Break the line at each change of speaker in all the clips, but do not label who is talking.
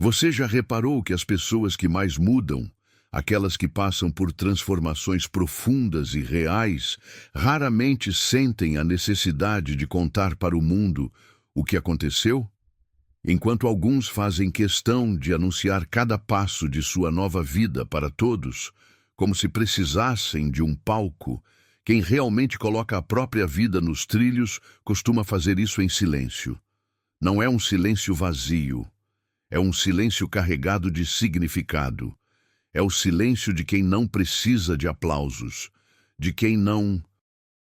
Você já reparou que as pessoas que mais mudam, aquelas que passam por transformações profundas e reais, raramente sentem a necessidade de contar para o mundo o que aconteceu? Enquanto alguns fazem questão de anunciar cada passo de sua nova vida para todos, como se precisassem de um palco, quem realmente coloca a própria vida nos trilhos costuma fazer isso em silêncio. Não é um silêncio vazio, é um silêncio carregado de significado. É o silêncio de quem não precisa de aplausos, de quem não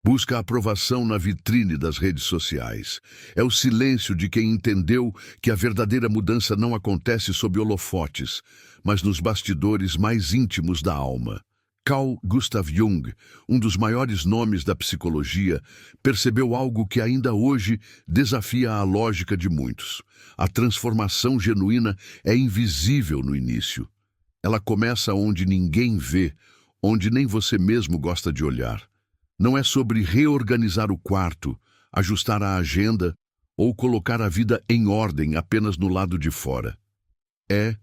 busca aprovação na vitrine das redes sociais. É o silêncio de quem entendeu que a verdadeira mudança não acontece sob holofotes, mas nos bastidores mais íntimos da alma. Carl Gustav Jung, um dos maiores nomes da psicologia, percebeu algo que ainda hoje desafia a lógica de muitos. A transformação genuína é invisível no início. Ela começa onde ninguém vê, onde nem você mesmo gosta de olhar. Não é sobre reorganizar o quarto, ajustar a agenda ou colocar a vida em ordem apenas no lado de fora. É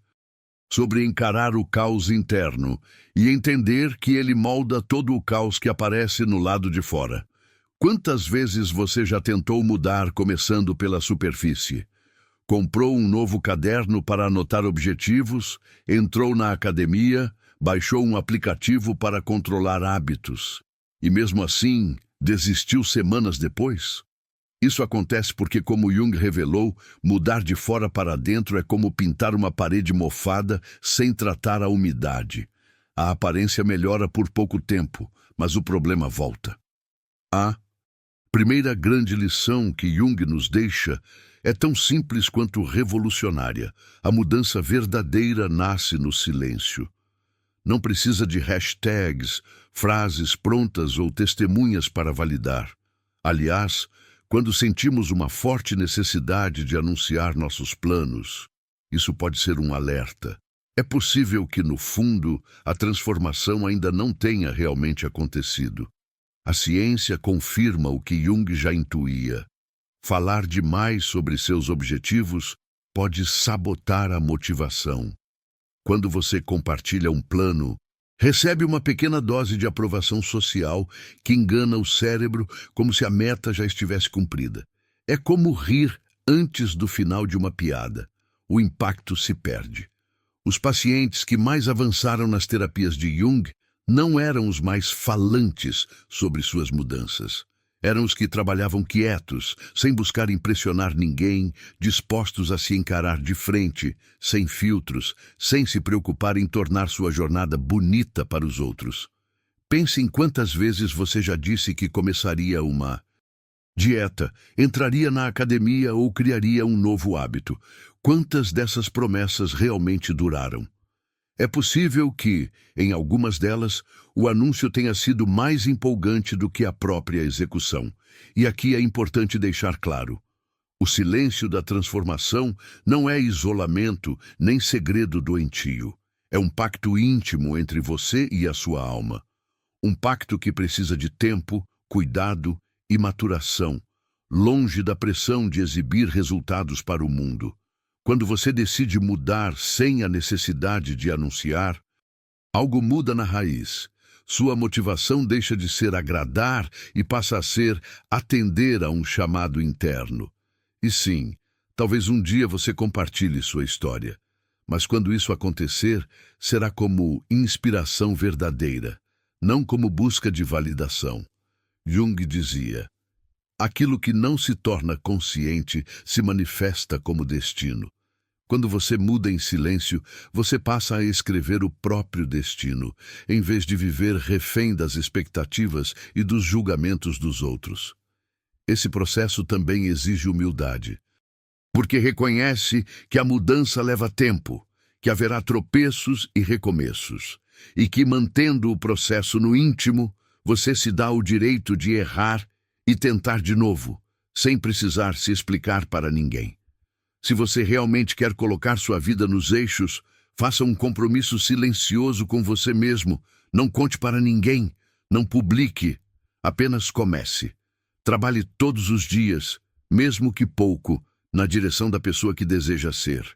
sobre encarar o caos interno e entender que ele molda todo o caos que aparece no lado de fora. Quantas vezes você já tentou mudar começando pela superfície? Comprou um novo caderno para anotar objetivos, entrou na academia, baixou um aplicativo para controlar hábitos. E mesmo assim, desistiu semanas depois? Isso acontece porque, como Jung revelou, mudar de fora para dentro é como pintar uma parede mofada sem tratar a umidade. A aparência melhora por pouco tempo, mas o problema volta. A primeira grande lição que Jung nos deixa é tão simples quanto revolucionária. A mudança verdadeira nasce no silêncio. Não precisa de hashtags, frases prontas ou testemunhas para validar. Aliás, quando sentimos uma forte necessidade de anunciar nossos planos, isso pode ser um alerta. É possível que, no fundo, a transformação ainda não tenha realmente acontecido. A ciência confirma o que Jung já intuía. Falar demais sobre seus objetivos pode sabotar a motivação. Quando você compartilha um plano, recebe uma pequena dose de aprovação social que engana o cérebro como se a meta já estivesse cumprida. É como rir antes do final de uma piada. O impacto se perde. Os pacientes que mais avançaram nas terapias de Jung não eram os mais falantes sobre suas mudanças. Eram os que trabalhavam quietos, sem buscar impressionar ninguém, dispostos a se encarar de frente, sem filtros, sem se preocupar em tornar sua jornada bonita para os outros. Pense em quantas vezes você já disse que começaria uma dieta, entraria na academia ou criaria um novo hábito. Quantas dessas promessas realmente duraram? É possível que, em algumas delas, o anúncio tenha sido mais empolgante do que a própria execução. E aqui é importante deixar claro: o silêncio da transformação não é isolamento nem segredo doentio. É um pacto íntimo entre você e a sua alma. Um pacto que precisa de tempo, cuidado e maturação, longe da pressão de exibir resultados para o mundo. Quando você decide mudar sem a necessidade de anunciar, algo muda na raiz. Sua motivação deixa de ser agradar e passa a ser atender a um chamado interno. E sim, talvez um dia você compartilhe sua história, mas quando isso acontecer, será como inspiração verdadeira, não como busca de validação. Jung dizia: aquilo que não se torna consciente se manifesta como destino. Quando você muda em silêncio, você passa a escrever o próprio destino, em vez de viver refém das expectativas e dos julgamentos dos outros. Esse processo também exige humildade, porque reconhece que a mudança leva tempo, que haverá tropeços e recomeços, e que, mantendo o processo no íntimo, você se dá o direito de errar e tentar de novo, sem precisar se explicar para ninguém. Se você realmente quer colocar sua vida nos eixos, faça um compromisso silencioso com você mesmo. Não conte para ninguém, não publique, apenas comece. Trabalhe todos os dias, mesmo que pouco, na direção da pessoa que deseja ser.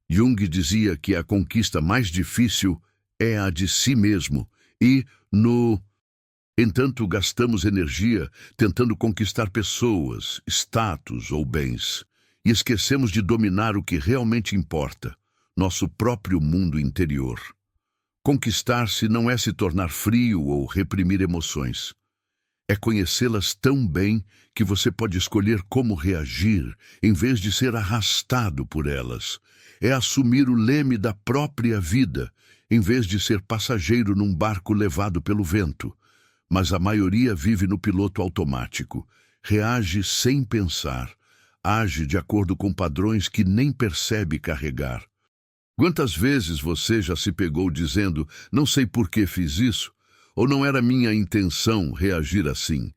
Jung dizia que a conquista mais difícil é a de si mesmo e, no entanto, gastamos energia tentando conquistar pessoas, status ou bens e esquecemos de dominar o que realmente importa, nosso próprio mundo interior. Conquistar-se não é se tornar frio ou reprimir emoções. É conhecê-las tão bem que você pode escolher como reagir, em vez de ser arrastado por elas. É assumir o leme da própria vida, em vez de ser passageiro num barco levado pelo vento. Mas a maioria vive no piloto automático, reage sem pensar, age de acordo com padrões que nem percebe carregar. Quantas vezes você já se pegou dizendo, não sei por que fiz isso, ou não era minha intenção reagir assim?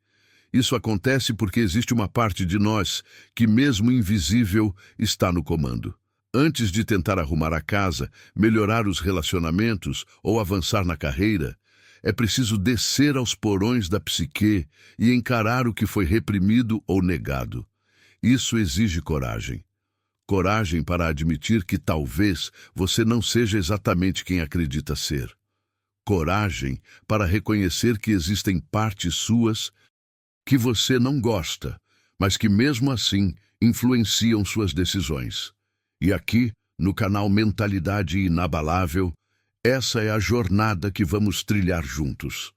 Isso acontece porque existe uma parte de nós que, mesmo invisível, está no comando. Antes de tentar arrumar a casa, melhorar os relacionamentos ou avançar na carreira, é preciso descer aos porões da psique e encarar o que foi reprimido ou negado. Isso exige coragem. Coragem para admitir que talvez você não seja exatamente quem acredita ser. Coragem para reconhecer que existem partes suas que você não gosta, mas que mesmo assim influenciam suas decisões. E aqui, no canal Mentalidade Inabalável, essa é a jornada que vamos trilhar juntos.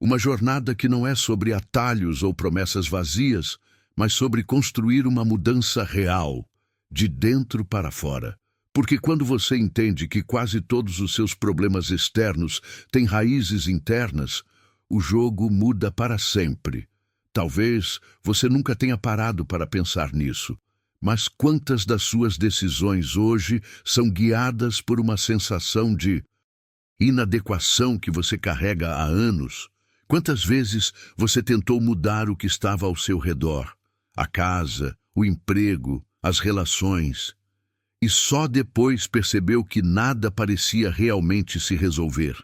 Uma jornada que não é sobre atalhos ou promessas vazias, mas sobre construir uma mudança real, de dentro para fora. Porque quando você entende que quase todos os seus problemas externos têm raízes internas, o jogo muda para sempre. Talvez você nunca tenha parado para pensar nisso, mas quantas das suas decisões hoje são guiadas por uma sensação de inadequação que você carrega há anos? Quantas vezes você tentou mudar o que estava ao seu redor? A casa, o emprego, as relações, e só depois percebeu que nada parecia realmente se resolver.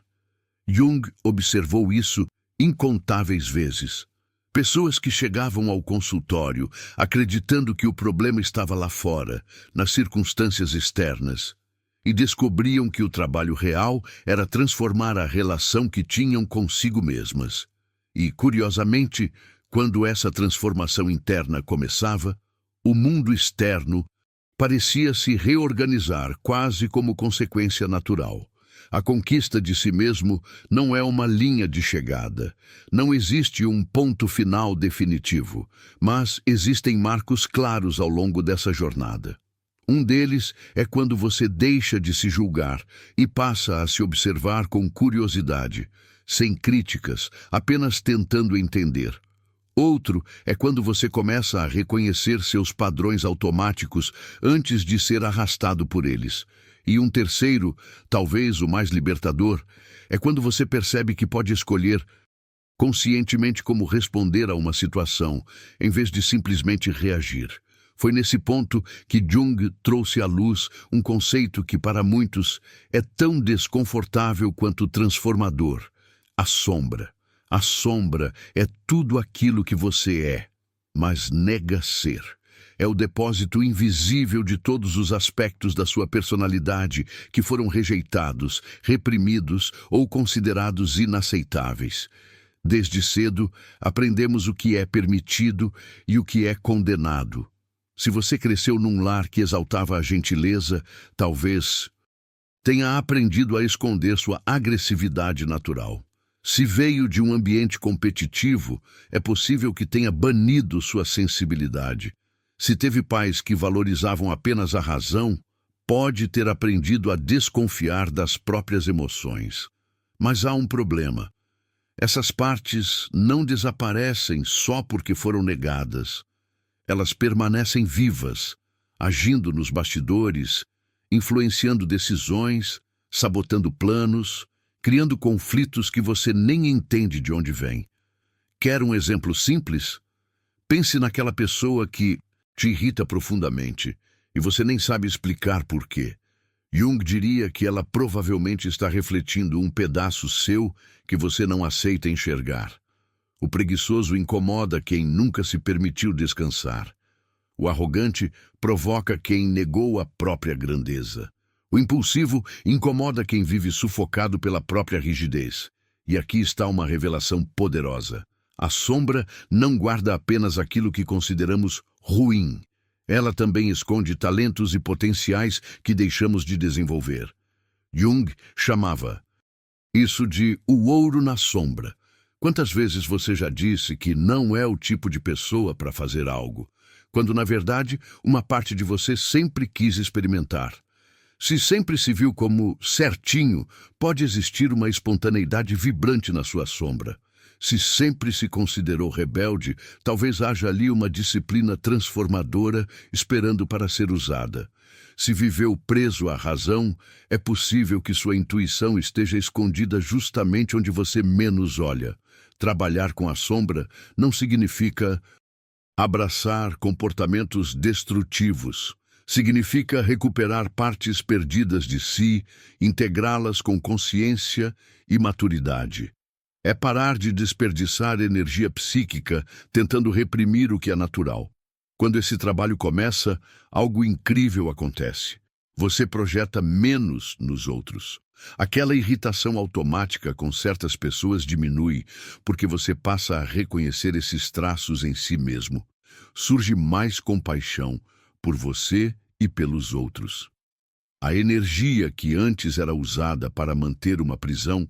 Jung observou isso incontáveis vezes. Pessoas que chegavam ao consultório acreditando que o problema estava lá fora, nas circunstâncias externas, e descobriam que o trabalho real era transformar a relação que tinham consigo mesmas. E, curiosamente, quando essa transformação interna começava, o mundo externo parecia se reorganizar quase como consequência natural. A conquista de si mesmo não é uma linha de chegada. Não existe um ponto final definitivo, mas existem marcos claros ao longo dessa jornada. Um deles é quando você deixa de se julgar e passa a se observar com curiosidade, sem críticas, apenas tentando entender. Outro é quando você começa a reconhecer seus padrões automáticos antes de ser arrastado por eles. E um terceiro, talvez o mais libertador, é quando você percebe que pode escolher conscientemente como responder a uma situação, em vez de simplesmente reagir. Foi nesse ponto que Jung trouxe à luz um conceito que para muitos é tão desconfortável quanto transformador: a sombra. A sombra é tudo aquilo que você é, mas nega ser. É o depósito invisível de todos os aspectos da sua personalidade que foram rejeitados, reprimidos ou considerados inaceitáveis. Desde cedo, aprendemos o que é permitido e o que é condenado. Se você cresceu num lar que exaltava a gentileza, talvez tenha aprendido a esconder sua agressividade natural. Se veio de um ambiente competitivo, é possível que tenha banido sua sensibilidade. Se teve pais que valorizavam apenas a razão, pode ter aprendido a desconfiar das próprias emoções. Mas há um problema. Essas partes não desaparecem só porque foram negadas. Elas permanecem vivas, agindo nos bastidores, influenciando decisões, sabotando planos, criando conflitos que você nem entende de onde vêm. Quer um exemplo simples? Pense naquela pessoa que te irrita profundamente e você nem sabe explicar por quê. Jung diria que ela provavelmente está refletindo um pedaço seu que você não aceita enxergar. O preguiçoso incomoda quem nunca se permitiu descansar. O arrogante provoca quem negou a própria grandeza. O impulsivo incomoda quem vive sufocado pela própria rigidez. E aqui está uma revelação poderosa. A sombra não guarda apenas aquilo que consideramos ruim. Ela também esconde talentos e potenciais que deixamos de desenvolver. Jung chamava isso de o ouro na sombra. Quantas vezes você já disse que não é o tipo de pessoa para fazer algo, quando na verdade uma parte de você sempre quis experimentar? Se sempre se viu como certinho, pode existir uma espontaneidade vibrante na sua sombra. Se sempre se considerou rebelde, talvez haja ali uma disciplina transformadora esperando para ser usada. Se viveu preso à razão, é possível que sua intuição esteja escondida justamente onde você menos olha. Trabalhar com a sombra não significa abraçar comportamentos destrutivos. Significa recuperar partes perdidas de si, integrá-las com consciência e maturidade. É parar de desperdiçar energia psíquica tentando reprimir o que é natural. Quando esse trabalho começa, algo incrível acontece. Você projeta menos nos outros. Aquela irritação automática com certas pessoas diminui, porque você passa a reconhecer esses traços em si mesmo. Surge mais compaixão por você e pelos outros. A energia que antes era usada para manter uma prisão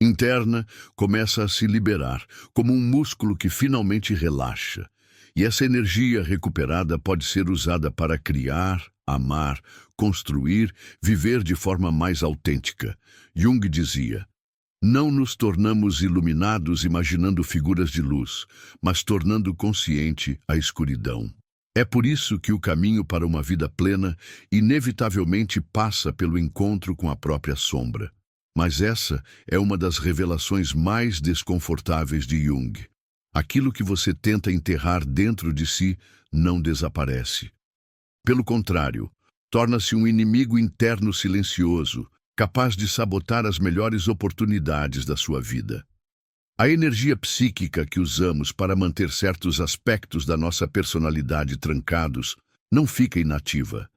interna começa a se liberar, como um músculo que finalmente relaxa. E essa energia recuperada pode ser usada para criar, amar, construir, viver de forma mais autêntica. Jung dizia: não nos tornamos iluminados imaginando figuras de luz, mas tornando consciente a escuridão. É por isso que o caminho para uma vida plena inevitavelmente passa pelo encontro com a própria sombra. Mas essa é uma das revelações mais desconfortáveis de Jung. Aquilo que você tenta enterrar dentro de si não desaparece. Pelo contrário, torna-se um inimigo interno silencioso, capaz de sabotar as melhores oportunidades da sua vida. A energia psíquica que usamos para manter certos aspectos da nossa personalidade trancados não fica inativa.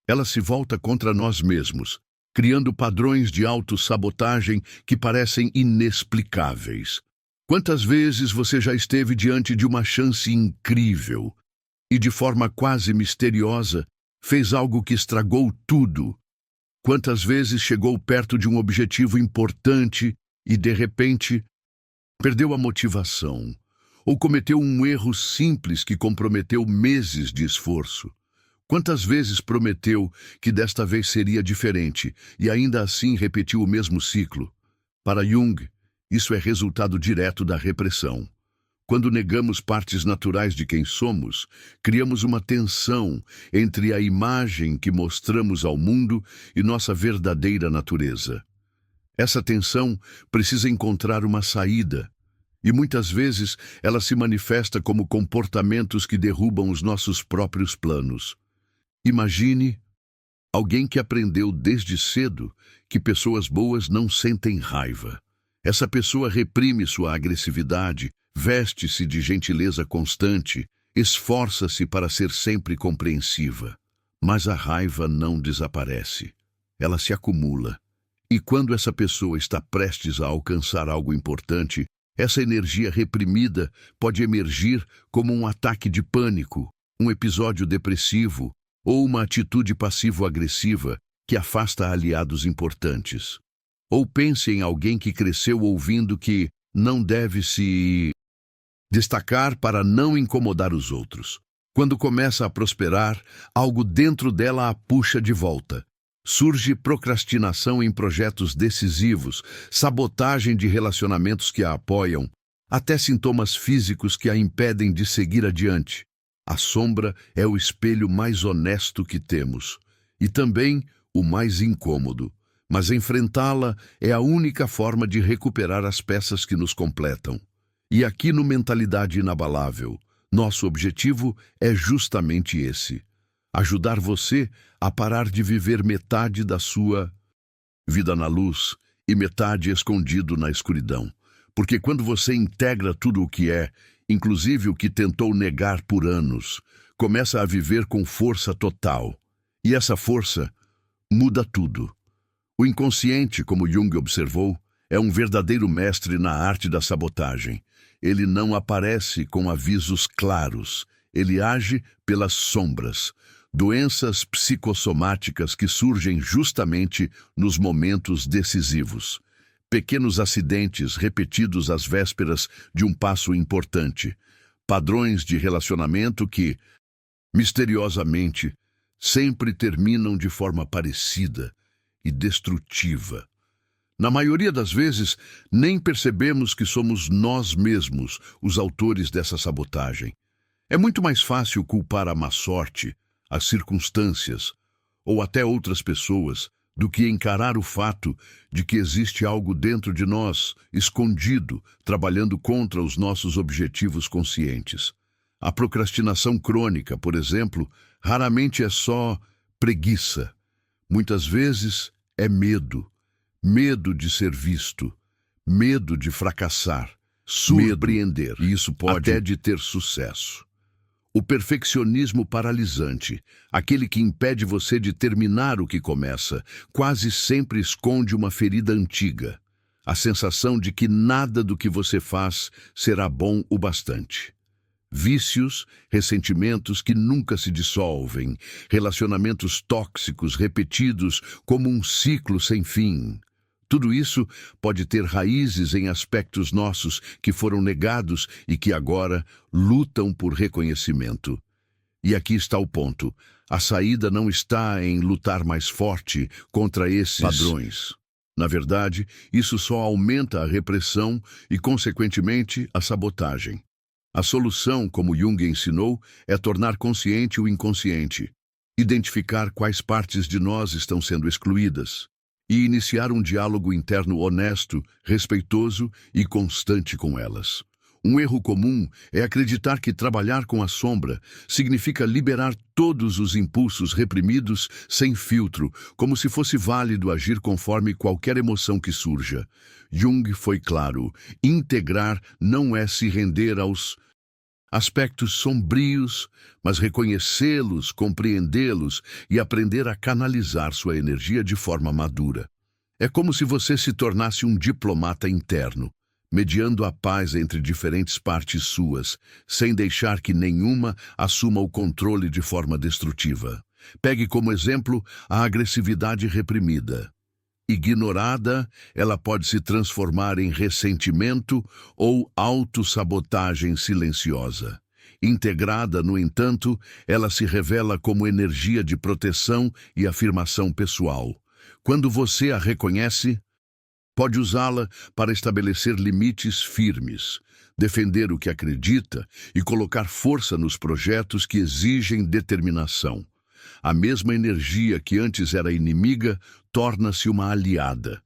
Ela se volta contra nós mesmos, criando padrões de autossabotagem que parecem inexplicáveis. Quantas vezes você já esteve diante de uma chance incrível e, de forma quase misteriosa, fez algo que estragou tudo? Quantas vezes chegou perto de um objetivo importante e, de repente, perdeu a motivação ou cometeu um erro simples que comprometeu meses de esforço? Quantas vezes prometeu que desta vez seria diferente e ainda assim repetiu o mesmo ciclo? Para Jung, isso é resultado direto da repressão. Quando negamos partes naturais de quem somos, criamos uma tensão entre a imagem que mostramos ao mundo e nossa verdadeira natureza. Essa tensão precisa encontrar uma saída, e muitas vezes ela se manifesta como comportamentos que derrubam os nossos próprios planos. Imagine alguém que aprendeu desde cedo que pessoas boas não sentem raiva. Essa pessoa reprime sua agressividade, veste-se de gentileza constante, esforça-se para ser sempre compreensiva. Mas a raiva não desaparece. Ela se acumula. E quando essa pessoa está prestes a alcançar algo importante, essa energia reprimida pode emergir como um ataque de pânico, um episódio depressivo ou uma atitude passivo-agressiva que afasta aliados importantes. Ou pense em alguém que cresceu ouvindo que não deve se destacar para não incomodar os outros. Quando começa a prosperar, algo dentro dela a puxa de volta. Surge procrastinação em projetos decisivos, sabotagem de relacionamentos que a apoiam, até sintomas físicos que a impedem de seguir adiante. A sombra é o espelho mais honesto que temos, e também o mais incômodo. Mas enfrentá-la é a única forma de recuperar as peças que nos completam. E aqui no Mentalidade Inabalável, nosso objetivo é justamente esse: ajudar você a parar de viver metade da sua vida na luz e metade escondido na escuridão. Porque quando você integra tudo o que é, inclusive o que tentou negar por anos, começa a viver com força total. E essa força muda tudo. O inconsciente, como Jung observou, é um verdadeiro mestre na arte da sabotagem. Ele não aparece com avisos claros. Ele age pelas sombras. Doenças psicossomáticas que surgem justamente nos momentos decisivos. Pequenos acidentes repetidos às vésperas de um passo importante. Padrões de relacionamento que, misteriosamente, sempre terminam de forma parecida e destrutiva. Na maioria das vezes, nem percebemos que somos nós mesmos os autores dessa sabotagem. É muito mais fácil culpar a má sorte, as circunstâncias ou até outras pessoas do que encarar o fato de que existe algo dentro de nós, escondido, trabalhando contra os nossos objetivos conscientes. A procrastinação crônica, por exemplo, raramente é só preguiça. Muitas vezes é medo. Medo de ser visto, medo de fracassar, surpreender, e isso pode até de ter sucesso. O perfeccionismo paralisante, aquele que impede você de terminar o que começa, quase sempre esconde uma ferida antiga, a sensação de que nada do que você faz será bom o bastante. Vícios, ressentimentos que nunca se dissolvem, relacionamentos tóxicos repetidos como um ciclo sem fim. Tudo isso pode ter raízes em aspectos nossos que foram negados e que agora lutam por reconhecimento. E aqui está o ponto. A saída não está em lutar mais forte contra esses padrões. Na verdade, isso só aumenta a repressão e, consequentemente, a sabotagem. A solução, como Jung ensinou, é tornar consciente o inconsciente, identificar quais partes de nós estão sendo excluídas e iniciar um diálogo interno honesto, respeitoso e constante com elas. Um erro comum é acreditar que trabalhar com a sombra significa liberar todos os impulsos reprimidos sem filtro, como se fosse válido agir conforme qualquer emoção que surja. Jung foi claro: integrar não é se render aos aspectos sombrios, mas reconhecê-los, compreendê-los e aprender a canalizar sua energia de forma madura. É como se você se tornasse um diplomata interno, mediando a paz entre diferentes partes suas, sem deixar que nenhuma assuma o controle de forma destrutiva. Pegue como exemplo a agressividade reprimida. Ignorada, ela pode se transformar em ressentimento ou autossabotagem silenciosa. Integrada, no entanto, ela se revela como energia de proteção e afirmação pessoal. Quando você a reconhece, pode usá-la para estabelecer limites firmes, defender o que acredita e colocar força nos projetos que exigem determinação. A mesma energia que antes era inimiga torna-se uma aliada.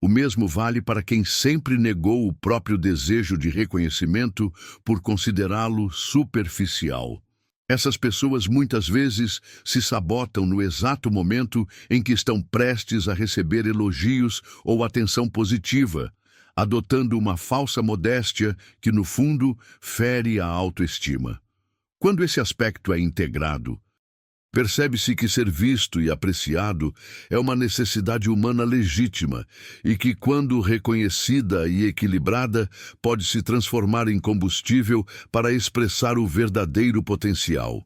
O mesmo vale para quem sempre negou o próprio desejo de reconhecimento por considerá-lo superficial. Essas pessoas muitas vezes se sabotam no exato momento em que estão prestes a receber elogios ou atenção positiva, adotando uma falsa modéstia que, no fundo, fere a autoestima. Quando esse aspecto é integrado, percebe-se que ser visto e apreciado é uma necessidade humana legítima e que, quando reconhecida e equilibrada, pode se transformar em combustível para expressar o verdadeiro potencial.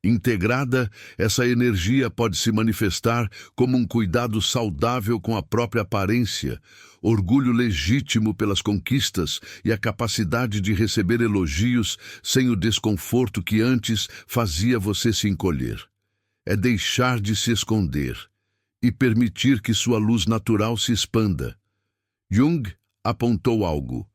Integrada, essa energia pode se manifestar como um cuidado saudável com a própria aparência, orgulho legítimo pelas conquistas e a capacidade de receber elogios sem o desconforto que antes fazia você se encolher. É deixar de se esconder e permitir que sua luz natural se expanda. Jung apontou algo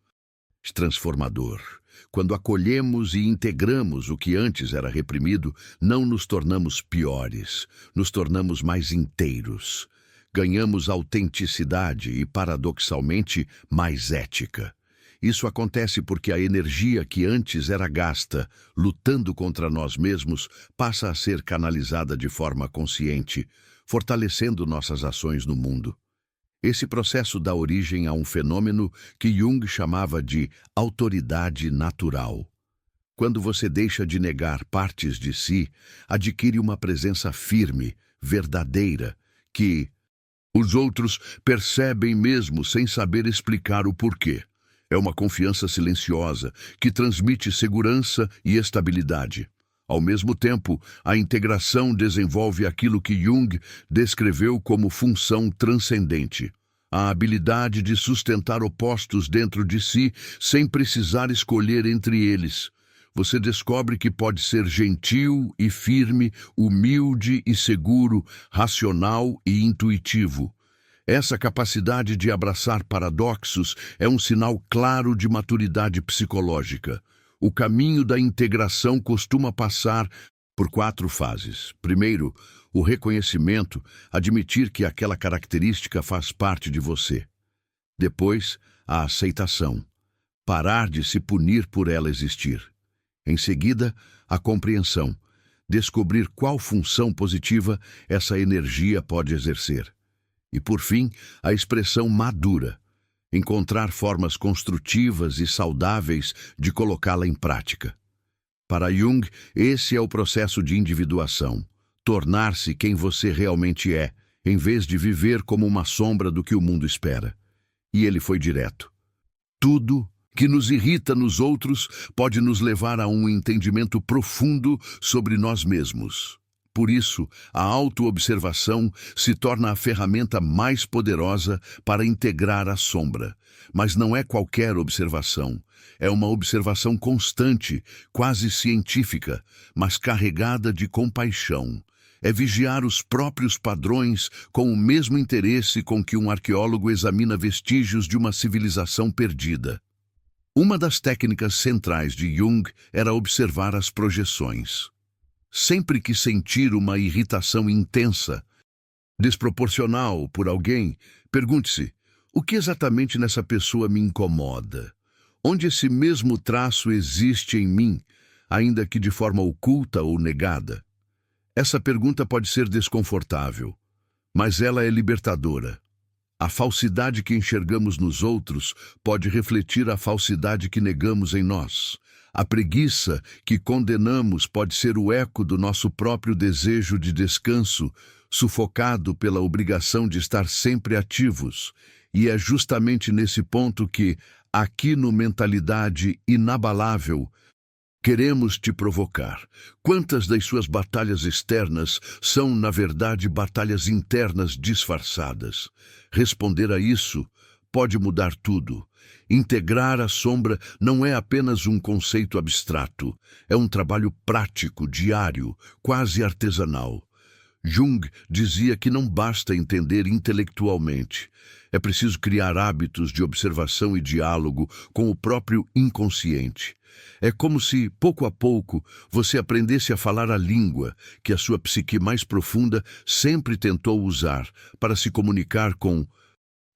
transformador. Quando acolhemos e integramos o que antes era reprimido, não nos tornamos piores, nos tornamos mais inteiros. Ganhamos autenticidade e, paradoxalmente, mais ética. Isso acontece porque a energia que antes era gasta, lutando contra nós mesmos, passa a ser canalizada de forma consciente, fortalecendo nossas ações no mundo. Esse processo dá origem a um fenômeno que Jung chamava de autoridade natural. Quando você deixa de negar partes de si, adquire uma presença firme, verdadeira, que os outros percebem mesmo sem saber explicar o porquê. É uma confiança silenciosa que transmite segurança e estabilidade. Ao mesmo tempo, a integração desenvolve aquilo que Jung descreveu como função transcendente. A habilidade de sustentar opostos dentro de si sem precisar escolher entre eles. Você descobre que pode ser gentil e firme, humilde e seguro, racional e intuitivo. Essa capacidade de abraçar paradoxos é um sinal claro de maturidade psicológica. O caminho da integração costuma passar por 4 fases. Primeiro, o reconhecimento, admitir que aquela característica faz parte de você. Depois, a aceitação, parar de se punir por ela existir. Em seguida, a compreensão, descobrir qual função positiva essa energia pode exercer. E, por fim, a expressão madura, encontrar formas construtivas e saudáveis de colocá-la em prática. Para Jung, esse é o processo de individuação, tornar-se quem você realmente é, em vez de viver como uma sombra do que o mundo espera. E ele foi direto. Tudo que nos irrita nos outros pode nos levar a um entendimento profundo sobre nós mesmos. Por isso, a autoobservação se torna a ferramenta mais poderosa para integrar a sombra. Mas não é qualquer observação. É uma observação constante, quase científica, mas carregada de compaixão. É vigiar os próprios padrões com o mesmo interesse com que um arqueólogo examina vestígios de uma civilização perdida. Uma das técnicas centrais de Jung era observar as projeções. Sempre que sentir uma irritação intensa, desproporcional por alguém, pergunte-se: o que exatamente nessa pessoa me incomoda? Onde esse mesmo traço existe em mim, ainda que de forma oculta ou negada? Essa pergunta pode ser desconfortável, mas ela é libertadora. A falsidade que enxergamos nos outros pode refletir a falsidade que negamos em nós. A preguiça que condenamos pode ser o eco do nosso próprio desejo de descanso, sufocado pela obrigação de estar sempre ativos. E é justamente nesse ponto que, aqui no Mentalidade Inabalável, queremos te provocar. Quantas das suas batalhas externas são, na verdade, batalhas internas disfarçadas? Responder a isso pode mudar tudo. Integrar a sombra não é apenas um conceito abstrato, é um trabalho prático, diário, quase artesanal. Jung dizia que não basta entender intelectualmente. É preciso criar hábitos de observação e diálogo com o próprio inconsciente. É como se, pouco a pouco, você aprendesse a falar a língua que a sua psique mais profunda sempre tentou usar para se comunicar com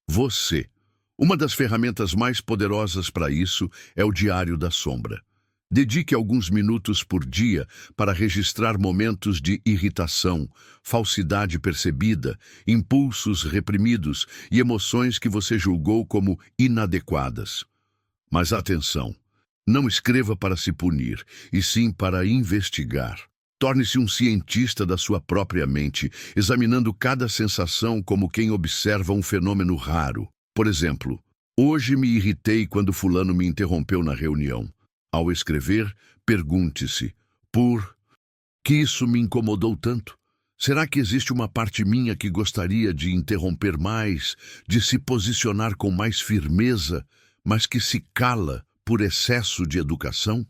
você. Uma das ferramentas mais poderosas para isso é o Diário da Sombra. Dedique alguns minutos por dia para registrar momentos de irritação, falsidade percebida, impulsos reprimidos e emoções que você julgou como inadequadas. Mas atenção! Não escreva para se punir, e sim para investigar. Torne-se um cientista da sua própria mente, examinando cada sensação como quem observa um fenômeno raro. Por exemplo, hoje me irritei quando fulano me interrompeu na reunião. Ao escrever, pergunte-se: por que isso me incomodou tanto? Será que existe uma parte minha que gostaria de interromper mais, de se posicionar com mais firmeza, mas que se cala por excesso de educação?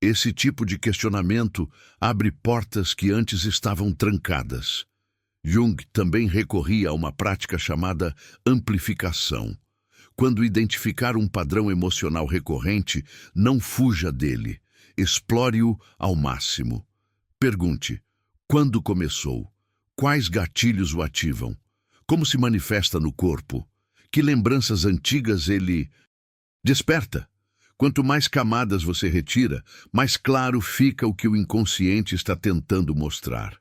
Esse tipo de questionamento abre portas que antes estavam trancadas. Jung também recorria a uma prática chamada amplificação. Quando identificar um padrão emocional recorrente, não fuja dele. Explore-o ao máximo. Pergunte: quando começou? Quais gatilhos o ativam? Como se manifesta no corpo? Que lembranças antigas ele desperta? Quanto mais camadas você retira, mais claro fica o que o inconsciente está tentando mostrar.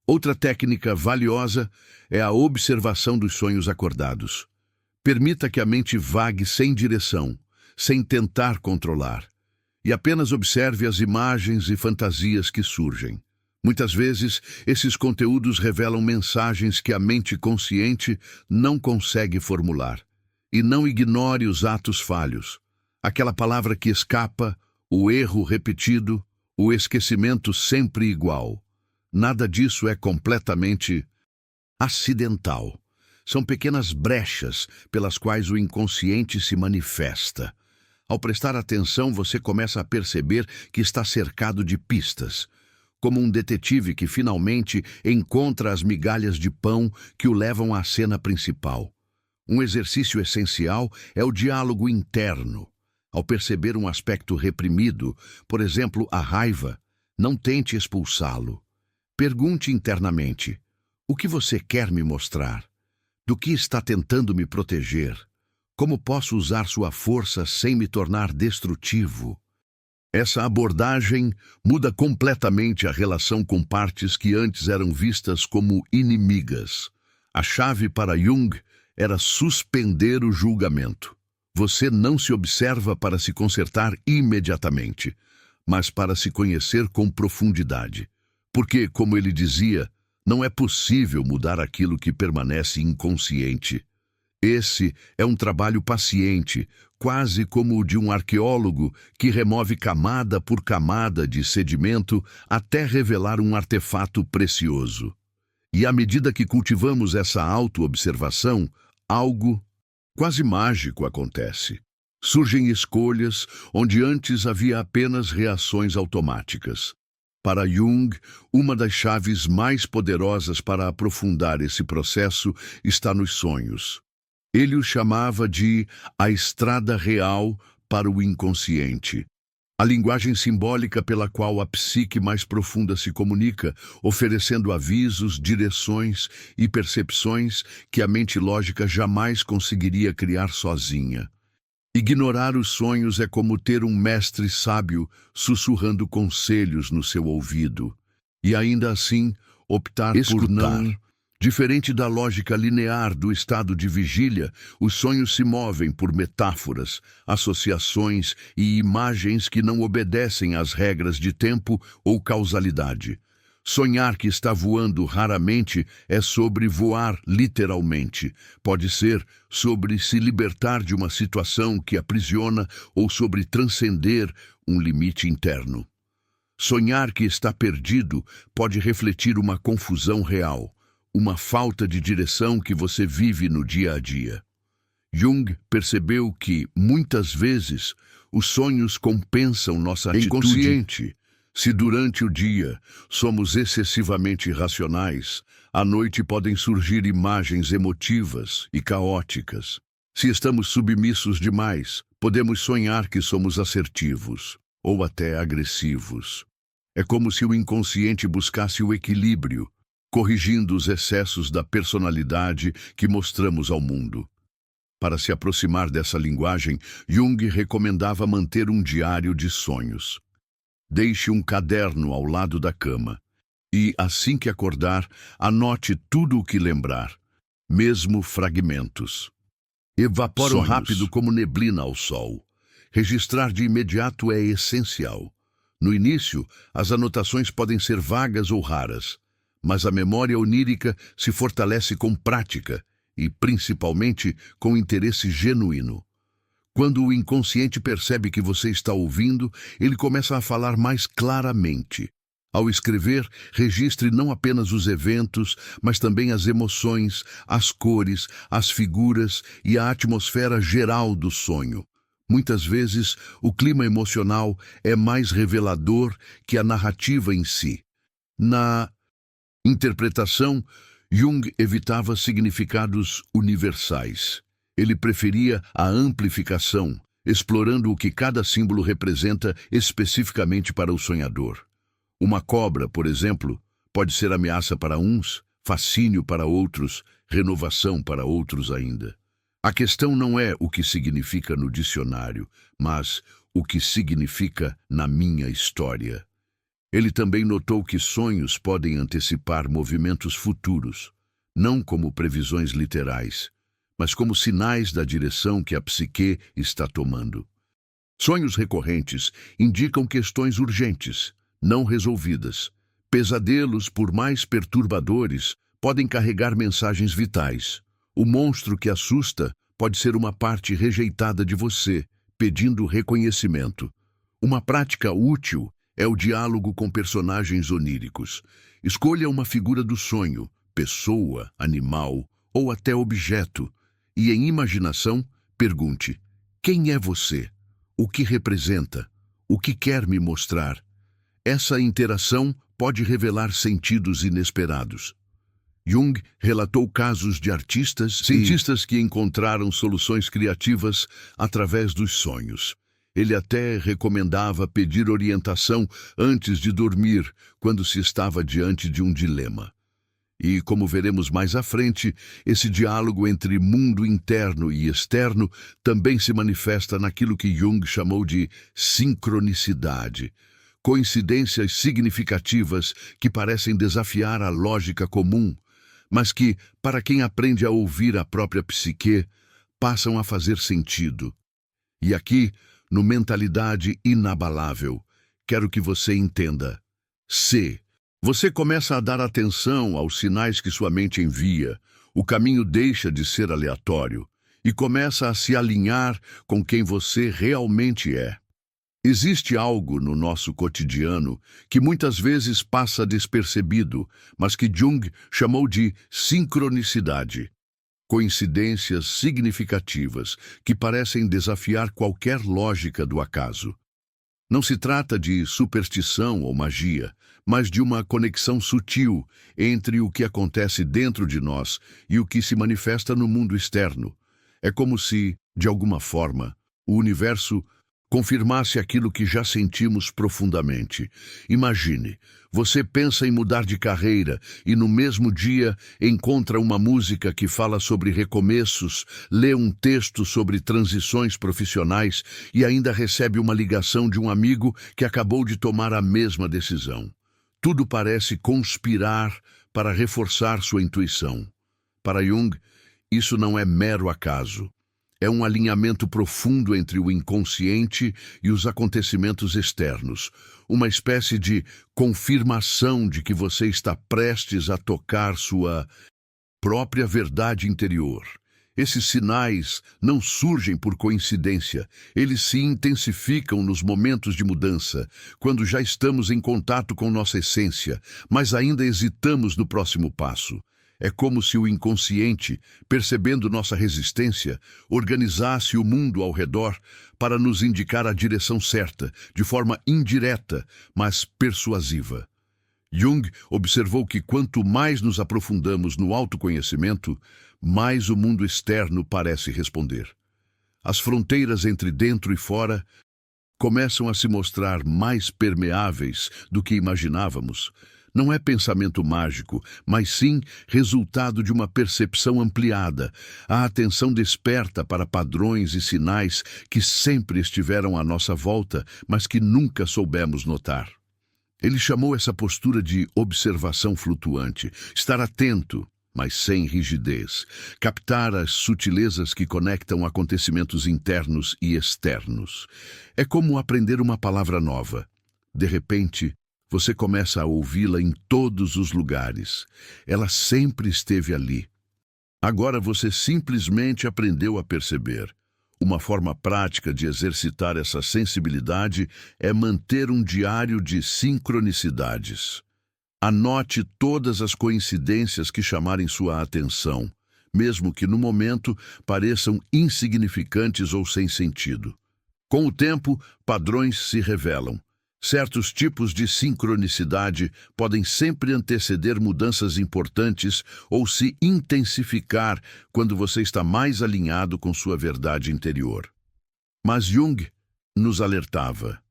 Outra técnica valiosa é a observação dos sonhos acordados. Permita que a mente vague sem direção, sem tentar controlar, e apenas observe as imagens e fantasias que surgem. Muitas vezes, esses conteúdos revelam mensagens que a mente consciente não consegue formular. E não ignore os atos falhos. Aquela palavra que escapa, o erro repetido, o esquecimento sempre igual. Nada disso é completamente acidental. São pequenas brechas pelas quais o inconsciente se manifesta. Ao prestar atenção, você começa a perceber que está cercado de pistas, como um detetive que finalmente encontra as migalhas de pão que o levam à cena principal. Um exercício essencial é o diálogo interno. Ao perceber um aspecto reprimido, por exemplo, a raiva, não tente expulsá-lo. Pergunte internamente: o que você quer me mostrar? Do que está tentando me proteger? Como posso usar sua força sem me tornar destrutivo? Essa abordagem muda completamente a relação com partes que antes eram vistas como inimigas. A chave para Jung era suspender o julgamento. Você não se observa para se consertar imediatamente, mas para se conhecer com profundidade. Porque, como ele dizia, não é possível mudar aquilo que permanece inconsciente. Esse é um trabalho paciente, quase como o de um arqueólogo que remove camada por camada de sedimento até revelar um artefato precioso. E à medida que cultivamos essa autoobservação, algo quase mágico acontece. Surgem escolhas onde antes havia apenas reações automáticas. Para Jung, uma das chaves mais poderosas para aprofundar esse processo está nos sonhos. Ele o chamava de a estrada real para o inconsciente. A linguagem simbólica pela qual a psique mais profunda se comunica, oferecendo avisos, direções e percepções que a mente lógica jamais conseguiria criar sozinha. Ignorar os sonhos é como ter um mestre sábio sussurrando conselhos no seu ouvido. E ainda assim, optar por não. Diferente da lógica linear do estado de vigília, os sonhos se movem por metáforas, associações e imagens que não obedecem às regras de tempo ou causalidade. Sonhar que está voando raramente é sobre voar literalmente. Pode ser sobre se libertar de uma situação que aprisiona ou sobre transcender um limite interno. Sonhar que está perdido pode refletir uma confusão real, uma falta de direção que você vive no dia a dia. Jung percebeu que, muitas vezes, os sonhos compensam nossa atitude inconsciente. Se durante o dia somos excessivamente racionais, à noite podem surgir imagens emotivas e caóticas. Se estamos submissos demais, podemos sonhar que somos assertivos ou até agressivos. É como se o inconsciente buscasse o equilíbrio, corrigindo os excessos da personalidade que mostramos ao mundo. Para se aproximar dessa linguagem, Jung recomendava manter um diário de sonhos. Deixe um caderno ao lado da cama e, assim que acordar, anote tudo o que lembrar, mesmo fragmentos. Evaporam rápido como neblina ao sol. Registrar de imediato é essencial. No início, as anotações podem ser vagas ou raras, mas a memória onírica se fortalece com prática e, principalmente, com interesse genuíno. Quando o inconsciente percebe que você está ouvindo, ele começa a falar mais claramente. Ao escrever, registre não apenas os eventos, mas também as emoções, as cores, as figuras e a atmosfera geral do sonho. Muitas vezes, o clima emocional é mais revelador que a narrativa em si. Na interpretação, Jung evitava significados universais. Ele preferia a amplificação, explorando o que cada símbolo representa especificamente para o sonhador. Uma cobra, por exemplo, pode ser ameaça para uns, fascínio para outros, renovação para outros ainda. A questão não é o que significa no dicionário, mas o que significa na minha história. Ele também notou que sonhos podem antecipar movimentos futuros, não como previsões literais, mas como sinais da direção que a psique está tomando. Sonhos recorrentes indicam questões urgentes, não resolvidas, Pesadelos, por mais perturbadores, podem carregar mensagens vitais. O monstro que assusta pode ser uma parte rejeitada de você, pedindo reconhecimento. Uma prática útil é o diálogo com personagens oníricos. Escolha uma figura do sonho, pessoa, animal ou até objeto, e em imaginação, pergunte: quem é você? O que representa? O que quer me mostrar? Essa interação pode revelar sentidos inesperados. Jung relatou casos de cientistas que encontraram soluções criativas através dos sonhos. Ele até recomendava pedir orientação antes de dormir, quando se estava diante de um dilema. E, como veremos mais à frente, esse diálogo entre mundo interno e externo também se manifesta naquilo que Jung chamou de sincronicidade. Coincidências significativas que parecem desafiar a lógica comum, mas que, para quem aprende a ouvir a própria psique, passam a fazer sentido. E aqui, no Mentalidade Inabalável, quero que você entenda. Se você começa a dar atenção aos sinais que sua mente envia, o caminho deixa de ser aleatório e começa a se alinhar com quem você realmente é. Existe algo no nosso cotidiano que muitas vezes passa despercebido, mas que Jung chamou de sincronicidade. Coincidências significativas que parecem desafiar qualquer lógica do acaso. Não se trata de superstição ou magia, mas de uma conexão sutil entre o que acontece dentro de nós e o que se manifesta no mundo externo. É como se, de alguma forma, o universo confirmasse aquilo que já sentimos profundamente. Imagine, você pensa em mudar de carreira e no mesmo dia encontra uma música que fala sobre recomeços, lê um texto sobre transições profissionais e ainda recebe uma ligação de um amigo que acabou de tomar a mesma decisão. Tudo parece conspirar para reforçar sua intuição. Para Jung, isso não é mero acaso. É um alinhamento profundo entre o inconsciente e os acontecimentos externos, uma espécie de confirmação de que você está prestes a tocar sua própria verdade interior. Esses sinais não surgem por coincidência, eles se intensificam nos momentos de mudança, quando já estamos em contato com nossa essência, mas ainda hesitamos no próximo passo. É como se o inconsciente, percebendo nossa resistência, organizasse o mundo ao redor para nos indicar a direção certa, de forma indireta, mas persuasiva. Jung observou que quanto mais nos aprofundamos no autoconhecimento, mais o mundo externo parece responder. As fronteiras entre dentro e fora começam a se mostrar mais permeáveis do que imaginávamos. Não é pensamento mágico, mas sim resultado de uma percepção ampliada, a atenção desperta para padrões e sinais que sempre estiveram à nossa volta, mas que nunca soubemos notar. Ele chamou essa postura de observação flutuante, estar atento, mas sem rigidez, captar as sutilezas que conectam acontecimentos internos e externos. É como aprender uma palavra nova. De repente, você começa a ouvi-la em todos os lugares. Ela sempre esteve ali. Agora você simplesmente aprendeu a perceber. Uma forma prática de exercitar essa sensibilidade é manter um diário de sincronicidades. Anote todas as coincidências que chamarem sua atenção, mesmo que no momento pareçam insignificantes ou sem sentido. Com o tempo, padrões se revelam. Certos tipos de sincronicidade podem sempre anteceder mudanças importantes ou se intensificar quando você está mais alinhado com sua verdade interior. Mas Jung nos alertava: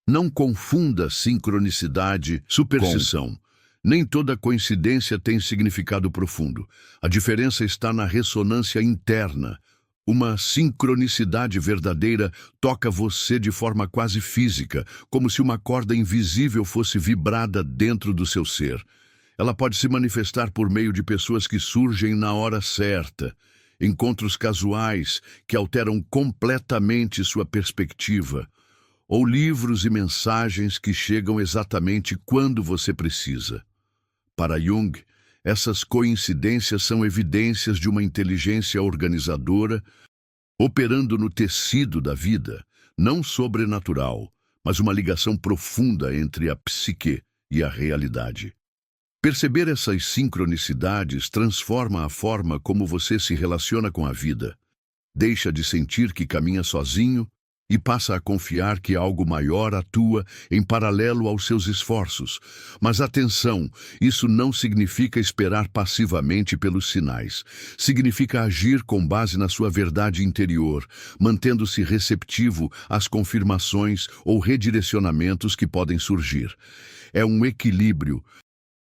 não confunda sincronicidade, superstição. Nem toda coincidência tem significado profundo. A diferença está na ressonância interna. Uma sincronicidade verdadeira toca você de forma quase física, como se uma corda invisível fosse vibrada dentro do seu ser. Ela pode se manifestar por meio de pessoas que surgem na hora certa, encontros casuais que alteram completamente sua perspectiva, ou livros e mensagens que chegam exatamente quando você precisa. Para Jung, essas coincidências são evidências de uma inteligência organizadora operando no tecido da vida, não sobrenatural, mas uma ligação profunda entre a psique e a realidade. Perceber essas sincronicidades transforma a forma como você se relaciona com a vida. Deixa de sentir que caminha sozinho e passa a confiar que algo maior atua em paralelo aos seus esforços. Mas atenção, isso não significa esperar passivamente pelos sinais. Significa agir com base na sua verdade interior, mantendo-se receptivo às confirmações ou redirecionamentos que podem surgir. É um equilíbrio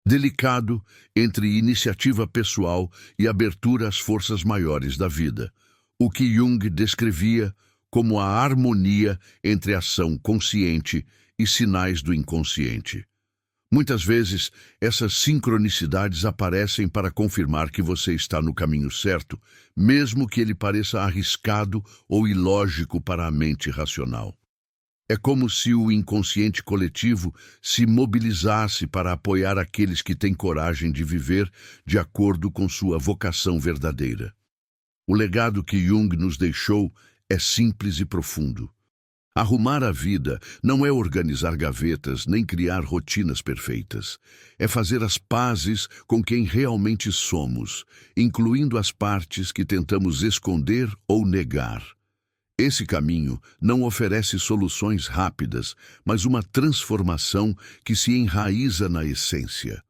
delicado entre iniciativa pessoal e abertura às forças maiores da vida. O que Jung descrevia como a harmonia entre ação consciente e sinais do inconsciente. Muitas vezes, essas sincronicidades aparecem para confirmar que você está no caminho certo, mesmo que ele pareça arriscado ou ilógico para a mente racional. É como se o inconsciente coletivo se mobilizasse para apoiar aqueles que têm coragem de viver de acordo com sua vocação verdadeira. O legado que Jung nos deixou é simples e profundo. Arrumar a vida não é organizar gavetas nem criar rotinas perfeitas. É fazer as pazes com quem realmente somos, incluindo as partes que tentamos esconder ou negar. Esse caminho não oferece soluções rápidas, mas uma transformação que se enraiza na essência.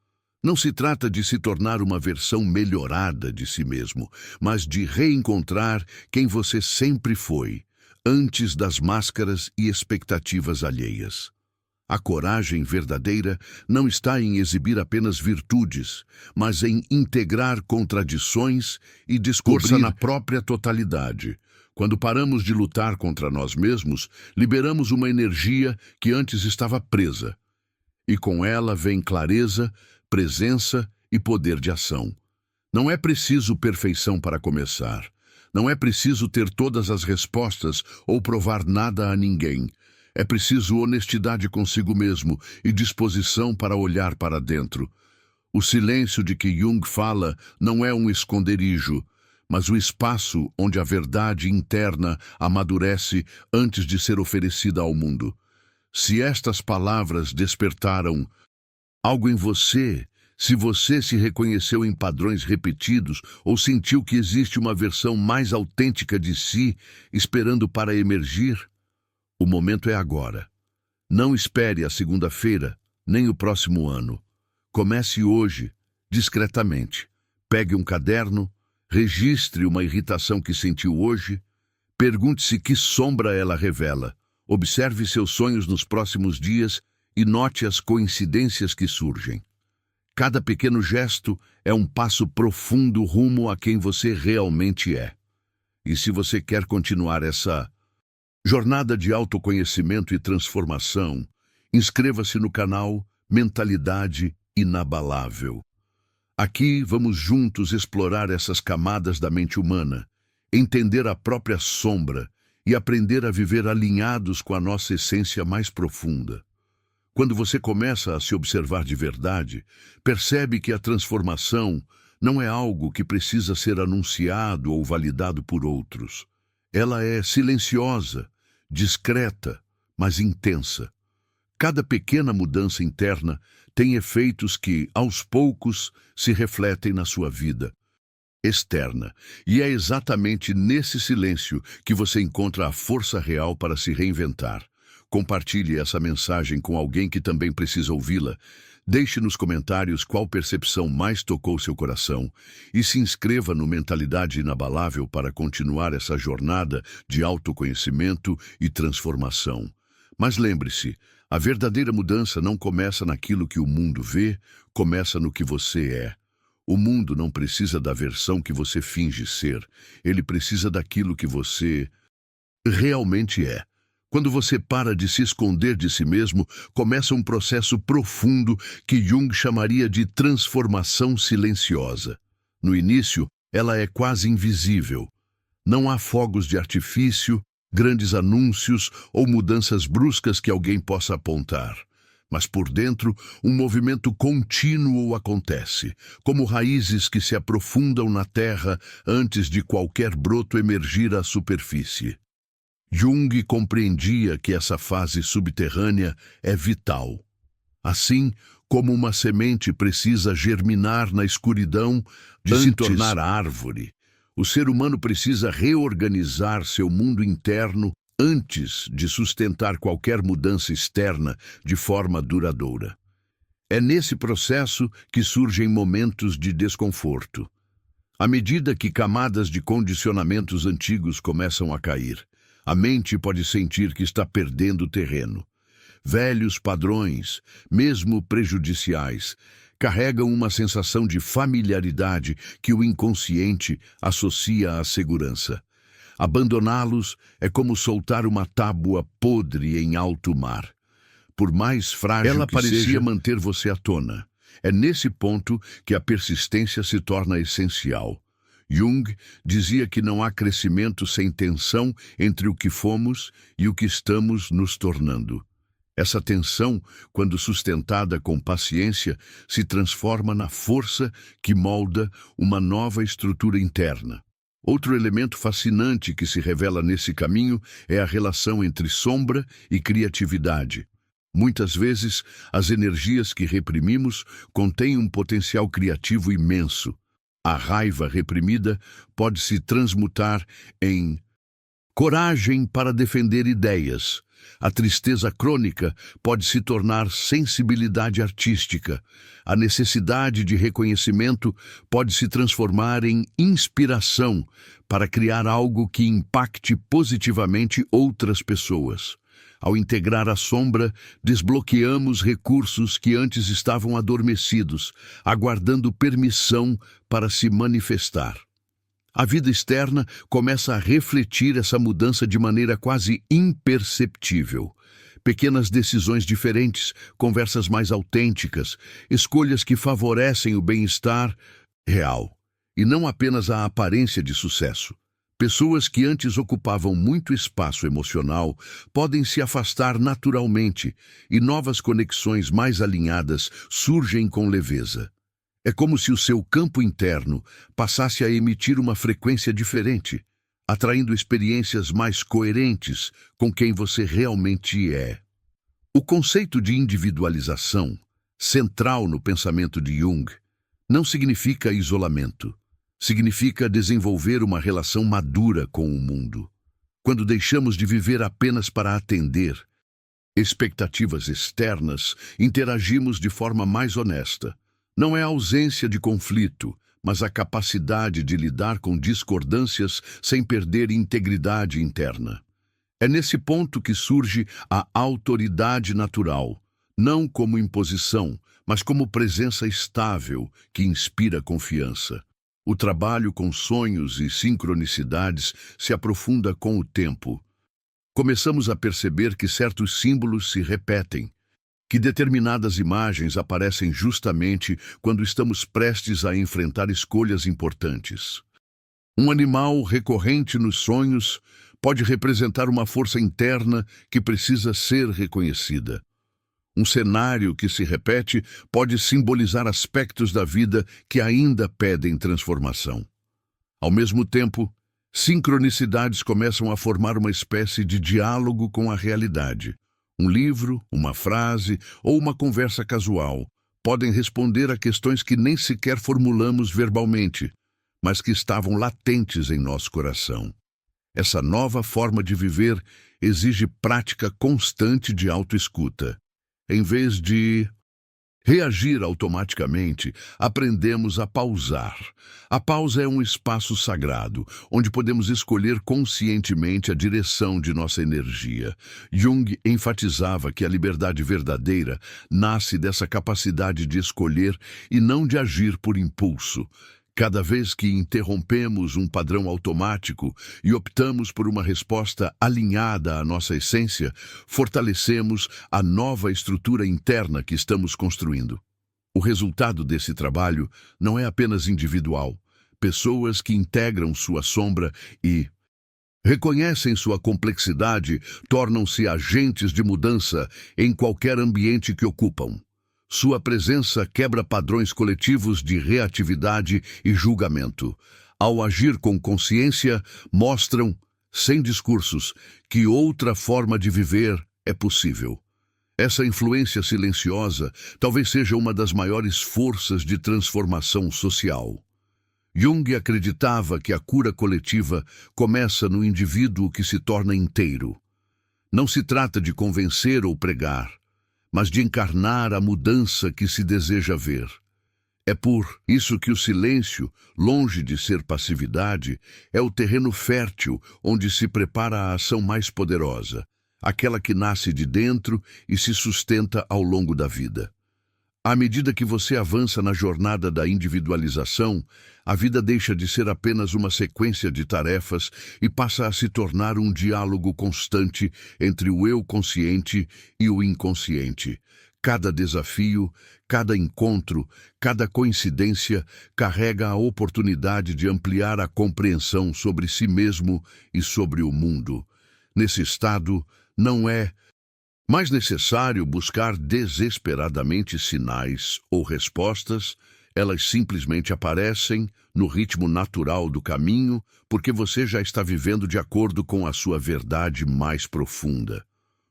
Não se trata de se tornar uma versão melhorada de si mesmo, mas de reencontrar quem você sempre foi, antes das máscaras e expectativas alheias. A coragem verdadeira não está em exibir apenas virtudes, mas em integrar contradições e descobrir força na própria totalidade. Quando paramos de lutar contra nós mesmos, liberamos uma energia que antes estava presa. E com ela vem clareza, presença e poder de ação. Não é preciso perfeição para começar. Não é preciso ter todas as respostas ou provar nada a ninguém. É preciso honestidade consigo mesmo e disposição para olhar para dentro. O silêncio de que Jung fala não é um esconderijo, mas o espaço onde a verdade interna amadurece antes de ser oferecida ao mundo. Se estas palavras despertaram algo em você, se você se reconheceu em padrões repetidos ou sentiu que existe uma versão mais autêntica de si esperando para emergir, o momento é agora. Não espere a segunda-feira, nem o próximo ano. Comece hoje, discretamente. Pegue um caderno, registre uma irritação que sentiu hoje, pergunte-se que sombra ela revela. Observe seus sonhos nos próximos dias e note as coincidências que surgem. Cada pequeno gesto é um passo profundo rumo a quem você realmente é. E se você quer continuar essa jornada de autoconhecimento e transformação, inscreva-se no canal Mentalidade Inabalável. Aqui vamos juntos explorar essas camadas da mente humana, entender a própria sombra e aprender a viver alinhados com a nossa essência mais profunda. Quando você começa a se observar de verdade, percebe que a transformação não é algo que precisa ser anunciado ou validado por outros. Ela é silenciosa, discreta, mas intensa. Cada pequena mudança interna tem efeitos que, aos poucos, se refletem na sua vida externa. E é exatamente nesse silêncio que você encontra a força real para se reinventar. Compartilhe essa mensagem com alguém que também precisa ouvi-la. Deixe nos comentários qual percepção mais tocou seu coração e se inscreva no Mentalidade Inabalável para continuar essa jornada de autoconhecimento e transformação. Mas lembre-se, a verdadeira mudança não começa naquilo que o mundo vê, começa no que você é. O mundo não precisa da versão que você finge ser, ele precisa daquilo que você realmente é. Quando você para de se esconder de si mesmo, começa um processo profundo que Jung chamaria de transformação silenciosa. No início, ela é quase invisível. Não há fogos de artifício, grandes anúncios ou mudanças bruscas que alguém possa apontar. Mas por dentro, um movimento contínuo acontece, como raízes que se aprofundam na terra antes de qualquer broto emergir à superfície. Jung compreendia que essa fase subterrânea é vital. Assim como uma semente precisa germinar na escuridão de se tornar árvore, o ser humano precisa reorganizar seu mundo interno antes de sustentar qualquer mudança externa de forma duradoura. É nesse processo que surgem momentos de desconforto. À medida que camadas de condicionamentos antigos começam a cair, a mente pode sentir que está perdendo terreno. Velhos padrões, mesmo prejudiciais, carregam uma sensação de familiaridade que o inconsciente associa à segurança. Abandoná-los é como soltar uma tábua podre em alto mar. Por mais frágil
Ela
que
parecia
seja, manter você à tona. É nesse ponto que a persistência se torna essencial. Jung dizia que não há crescimento sem tensão entre o que fomos e o que estamos nos tornando. Essa tensão, quando sustentada com paciência, se transforma na força que molda uma nova estrutura interna. Outro elemento fascinante que se revela nesse caminho é a relação entre sombra e criatividade. Muitas vezes, as energias que reprimimos contêm um potencial criativo imenso. A raiva reprimida pode se transmutar em coragem para defender ideias. A tristeza crônica pode se tornar sensibilidade artística. A necessidade de reconhecimento pode se transformar em inspiração para criar algo que impacte positivamente outras pessoas. Ao integrar a sombra, desbloqueamos recursos que antes estavam adormecidos, aguardando permissão para se manifestar. A vida externa começa a refletir essa mudança de maneira quase imperceptível. Pequenas decisões diferentes, conversas mais autênticas, escolhas que favorecem o bem-estar real, e não apenas a aparência de sucesso. Pessoas que antes ocupavam muito espaço emocional podem se afastar naturalmente e novas conexões mais alinhadas surgem com leveza. É como se o seu campo interno passasse a emitir uma frequência diferente, atraindo experiências mais coerentes com quem você realmente é. O conceito de individualização, central no pensamento de Jung, não significa isolamento. Significa desenvolver uma relação madura com o mundo. Quando deixamos de viver apenas para atender expectativas externas, interagimos de forma mais honesta. Não é a ausência de conflito, mas a capacidade de lidar com discordâncias sem perder integridade interna. É nesse ponto que surge a autoridade natural, não como imposição, mas como presença estável que inspira confiança. O trabalho com sonhos e sincronicidades se aprofunda com o tempo. Começamos a perceber que certos símbolos se repetem, que determinadas imagens aparecem justamente quando estamos prestes a enfrentar escolhas importantes. Um animal recorrente nos sonhos pode representar uma força interna que precisa ser reconhecida. Um cenário que se repete pode simbolizar aspectos da vida que ainda pedem transformação. Ao mesmo tempo, sincronicidades começam a formar uma espécie de diálogo com a realidade. Um livro, uma frase ou uma conversa casual podem responder a questões que nem sequer formulamos verbalmente, mas que estavam latentes em nosso coração. Essa nova forma de viver exige prática constante de autoescuta. Em vez de reagir automaticamente, aprendemos a pausar. A pausa é um espaço sagrado, onde podemos escolher conscientemente a direção de nossa energia. Jung enfatizava que a liberdade verdadeira nasce dessa capacidade de escolher e não de agir por impulso. Cada vez que interrompemos um padrão automático e optamos por uma resposta alinhada à nossa essência, fortalecemos a nova estrutura interna que estamos construindo. O resultado desse trabalho não é apenas individual. Pessoas que integram sua sombra e Reconhecem sua complexidade, tornam-se agentes de mudança em qualquer ambiente que ocupam. Sua presença quebra padrões coletivos de reatividade e julgamento. Ao agir com consciência, mostram, sem discursos, que outra forma de viver é possível. Essa influência silenciosa talvez seja uma das maiores forças de transformação social. Jung acreditava que a cura coletiva começa no indivíduo que se torna inteiro. Não se trata de convencer ou pregar, mas de encarnar a mudança que se deseja ver. É por isso que o silêncio, longe de ser passividade, é o terreno fértil onde se prepara a ação mais poderosa, aquela que nasce de dentro e se sustenta ao longo da vida. À medida que você avança na jornada da individualização, a vida deixa de ser apenas uma sequência de tarefas e passa a se tornar um diálogo constante entre o eu consciente e o inconsciente. Cada desafio, cada encontro, cada coincidência carrega a oportunidade de ampliar a compreensão sobre si mesmo e sobre o mundo. Nesse estado, não é mais necessário buscar desesperadamente sinais ou respostas, elas simplesmente aparecem no ritmo natural do caminho, porque você já está vivendo de acordo com a sua verdade mais profunda.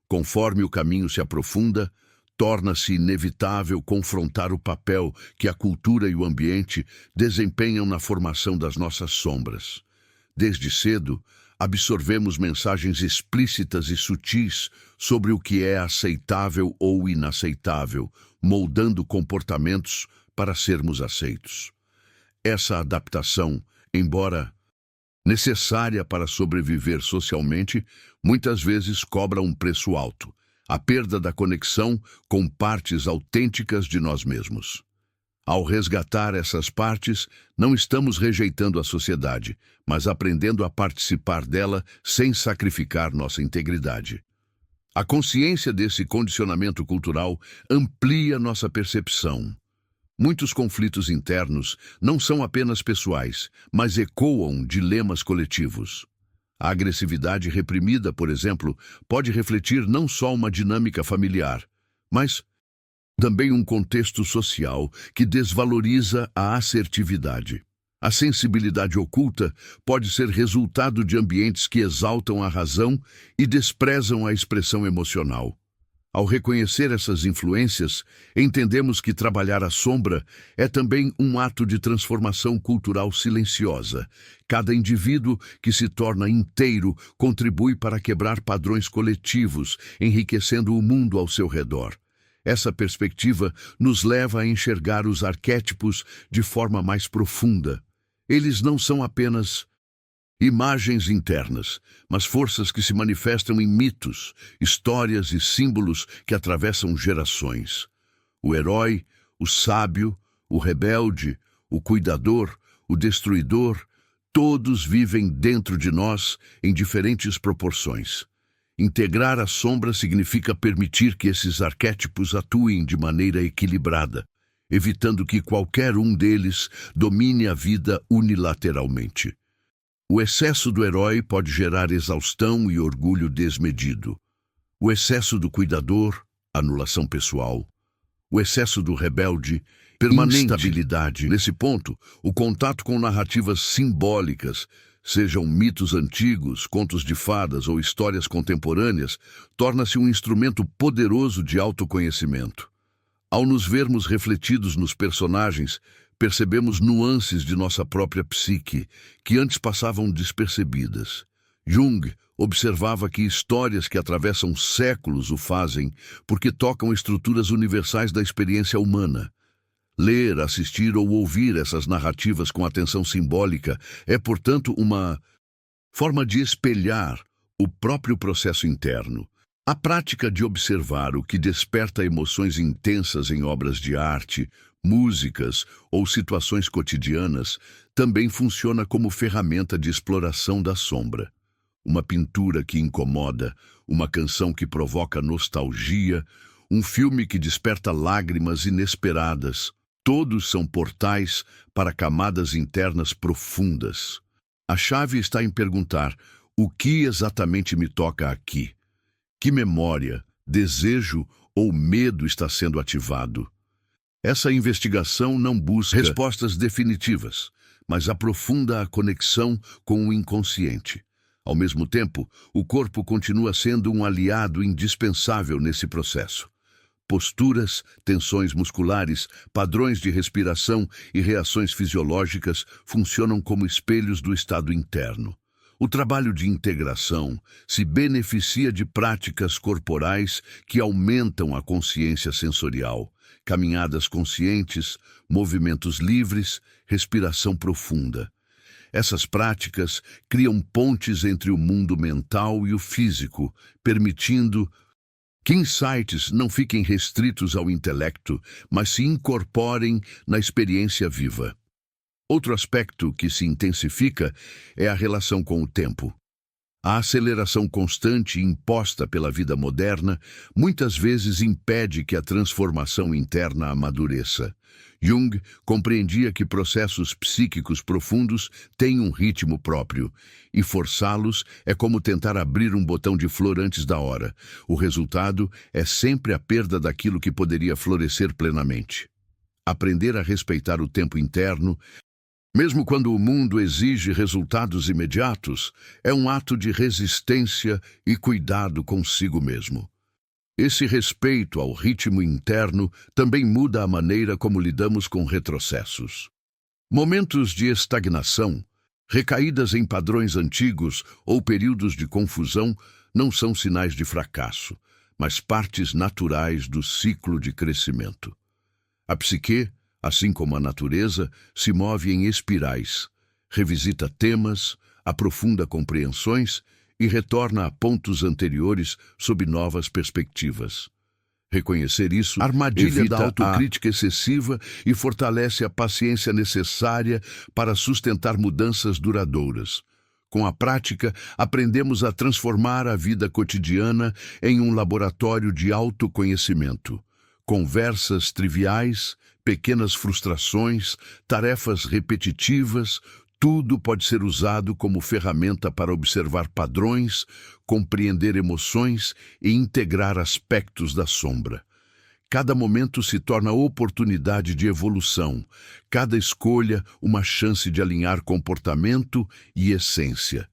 Conforme o caminho se aprofunda, torna-se inevitável confrontar o papel que a cultura e o ambiente desempenham na formação das nossas sombras. Desde cedo, absorvemos mensagens explícitas e sutis sobre o que é aceitável ou inaceitável, moldando comportamentos para sermos aceitos. Essa adaptação, embora necessária para sobreviver socialmente, muitas vezes cobra um preço alto: a perda da conexão com partes autênticas de nós mesmos. Ao resgatar essas partes, não estamos rejeitando a sociedade, mas aprendendo a participar dela sem sacrificar nossa integridade. A consciência desse condicionamento cultural amplia nossa percepção. Muitos conflitos internos não são apenas pessoais, mas ecoam dilemas coletivos. A agressividade reprimida, por exemplo, pode refletir não só uma dinâmica familiar, mas também um contexto social que desvaloriza a assertividade. A sensibilidade oculta pode ser resultado de ambientes que exaltam a razão e desprezam a expressão emocional. Ao reconhecer essas influências, entendemos que trabalhar a sombra é também um ato de transformação cultural silenciosa. Cada indivíduo que se torna inteiro contribui para quebrar padrões coletivos, enriquecendo o mundo ao seu redor. Essa perspectiva nos leva a enxergar os arquétipos de forma mais profunda. Eles não são apenas imagens internas, mas forças que se manifestam em mitos, histórias e símbolos que atravessam gerações. O herói, o sábio, o rebelde, o cuidador, o destruidor, todos vivem dentro de nós em diferentes proporções. Integrar a sombra significa permitir que esses arquétipos atuem de maneira equilibrada, evitando que qualquer um deles domine a vida unilateralmente. O excesso do herói pode gerar exaustão e orgulho desmedido. O excesso do cuidador, anulação pessoal. O excesso do rebelde, permanente instabilidade. Nesse ponto, o contato com narrativas simbólicas, sejam mitos antigos, contos de fadas ou histórias contemporâneas, torna-se um instrumento poderoso de autoconhecimento. Ao nos vermos refletidos nos personagens, percebemos nuances de nossa própria psique, que antes passavam despercebidas. Jung observava que histórias que atravessam séculos o fazem porque tocam estruturas universais da experiência humana. Ler, assistir ou ouvir essas narrativas com atenção simbólica é, portanto, uma forma de espelhar o próprio processo interno. A prática de observar o que desperta emoções intensas em obras de arte, músicas ou situações cotidianas também funciona como ferramenta de exploração da sombra. Uma pintura que incomoda, uma canção que provoca nostalgia, um filme que desperta lágrimas inesperadas. Todos são portais para camadas internas profundas. A chave está em perguntar: O que exatamente me toca aqui? Que memória, desejo ou medo está sendo ativado? Essa investigação não busca respostas definitivas, mas aprofunda a conexão com o inconsciente. Ao mesmo tempo, o corpo continua sendo um aliado indispensável nesse processo. Posturas, tensões musculares, padrões de respiração e reações fisiológicas funcionam como espelhos do estado interno. O trabalho de integração se beneficia de práticas corporais que aumentam a consciência sensorial, caminhadas conscientes, movimentos livres, respiração profunda. Essas práticas criam pontes entre o mundo mental e o físico, permitindo que insights não fiquem restritos ao intelecto, mas se incorporem na experiência viva. Outro aspecto que se intensifica é a relação com o tempo. A aceleração constante imposta pela vida moderna muitas vezes impede que a transformação interna amadureça. Jung compreendia que processos psíquicos profundos têm um ritmo próprio, e forçá-los é como tentar abrir um botão de flor antes da hora. O resultado é sempre a perda daquilo que poderia florescer plenamente. Aprender a respeitar o tempo interno, mesmo quando o mundo exige resultados imediatos, é um ato de resistência e cuidado consigo mesmo. Esse respeito ao ritmo interno também muda a maneira como lidamos com retrocessos. Momentos de estagnação, recaídas em padrões antigos ou períodos de confusão não são sinais de fracasso, mas partes naturais do ciclo de crescimento. A psique, assim como a natureza, se move em espirais, revisita temas, aprofunda compreensões e retorna a pontos anteriores sob novas perspectivas. Reconhecer isso armadilha da autocrítica excessiva e fortalece a paciência necessária para sustentar mudanças duradouras. Com a prática, aprendemos a transformar a vida cotidiana em um laboratório de autoconhecimento. Conversas triviais, pequenas frustrações, tarefas repetitivas, tudo pode ser usado como ferramenta para observar padrões, compreender emoções e integrar aspectos da sombra. Cada momento se torna oportunidade de evolução, cada escolha uma chance de alinhar comportamento e essência.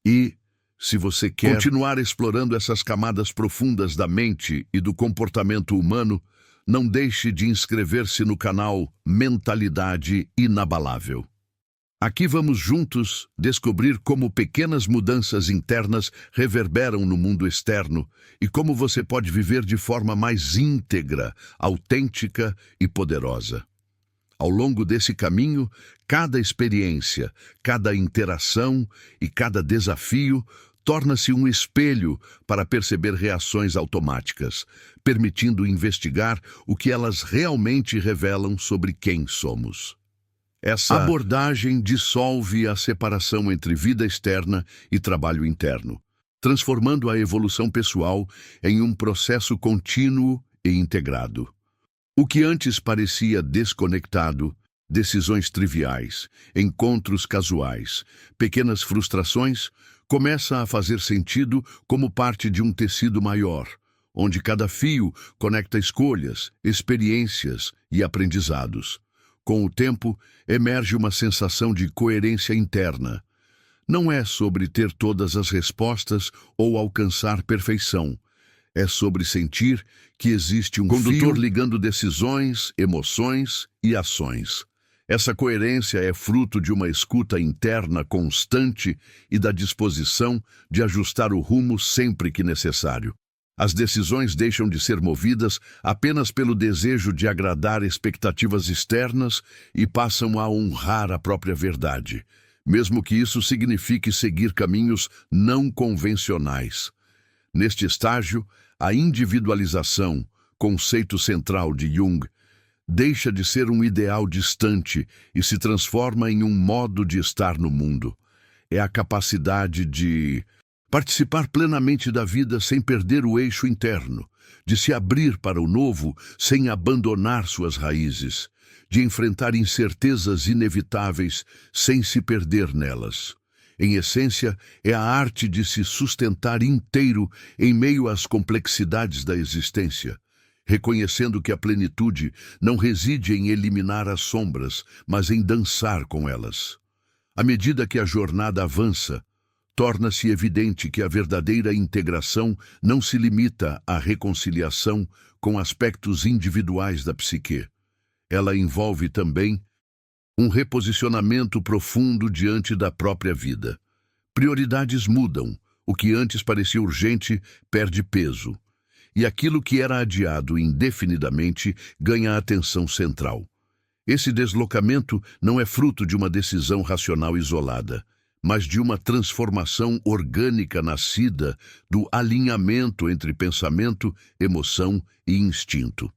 E, se você quer continuar explorando essas camadas profundas da mente e do comportamento humano, não deixe de inscrever-se no canal Mentalidade Inabalável. Aqui vamos juntos descobrir como pequenas mudanças internas reverberam no mundo externo e como você pode viver de forma mais íntegra, autêntica e poderosa. Ao longo desse caminho, cada experiência, cada interação e cada desafio torna-se um espelho para perceber reações automáticas, permitindo investigar o que elas realmente revelam sobre quem somos. Essa abordagem dissolve a separação entre vida externa e trabalho interno, transformando a evolução pessoal em um processo contínuo e integrado. O que antes parecia desconectado, decisões triviais, encontros casuais, pequenas frustrações, começa a fazer sentido como parte de um tecido maior, onde cada fio conecta escolhas, experiências e aprendizados. Com o tempo, emerge uma sensação de coerência interna. Não é sobre ter todas as respostas ou alcançar perfeição. É sobre sentir que existe um condutor ligando decisões, emoções e ações. Essa coerência é fruto de uma escuta interna constante e da disposição de ajustar o rumo sempre que necessário. As decisões deixam de ser movidas apenas pelo desejo de agradar expectativas externas e passam a honrar a própria verdade, mesmo que isso signifique seguir caminhos não convencionais. Neste estágio, a individualização, conceito central de Jung, deixa de ser um ideal distante e se transforma em um modo de estar no mundo. É a capacidade de participar plenamente da vida sem perder o eixo interno, de se abrir para o novo sem abandonar suas raízes, de enfrentar incertezas inevitáveis sem se perder nelas. Em essência, é a arte de se sustentar inteiro em meio às complexidades da existência, reconhecendo que a plenitude não reside em eliminar as sombras, mas em dançar com elas. À medida que a jornada avança, torna-se evidente que a verdadeira integração não se limita à reconciliação com aspectos individuais da psique. Ela envolve também um reposicionamento profundo diante da própria vida. Prioridades mudam, o que antes parecia urgente perde peso, e aquilo que era adiado indefinidamente ganha atenção central. Esse deslocamento não é fruto de uma decisão racional isolada, mas de uma transformação orgânica nascida do alinhamento entre pensamento, emoção e instinto.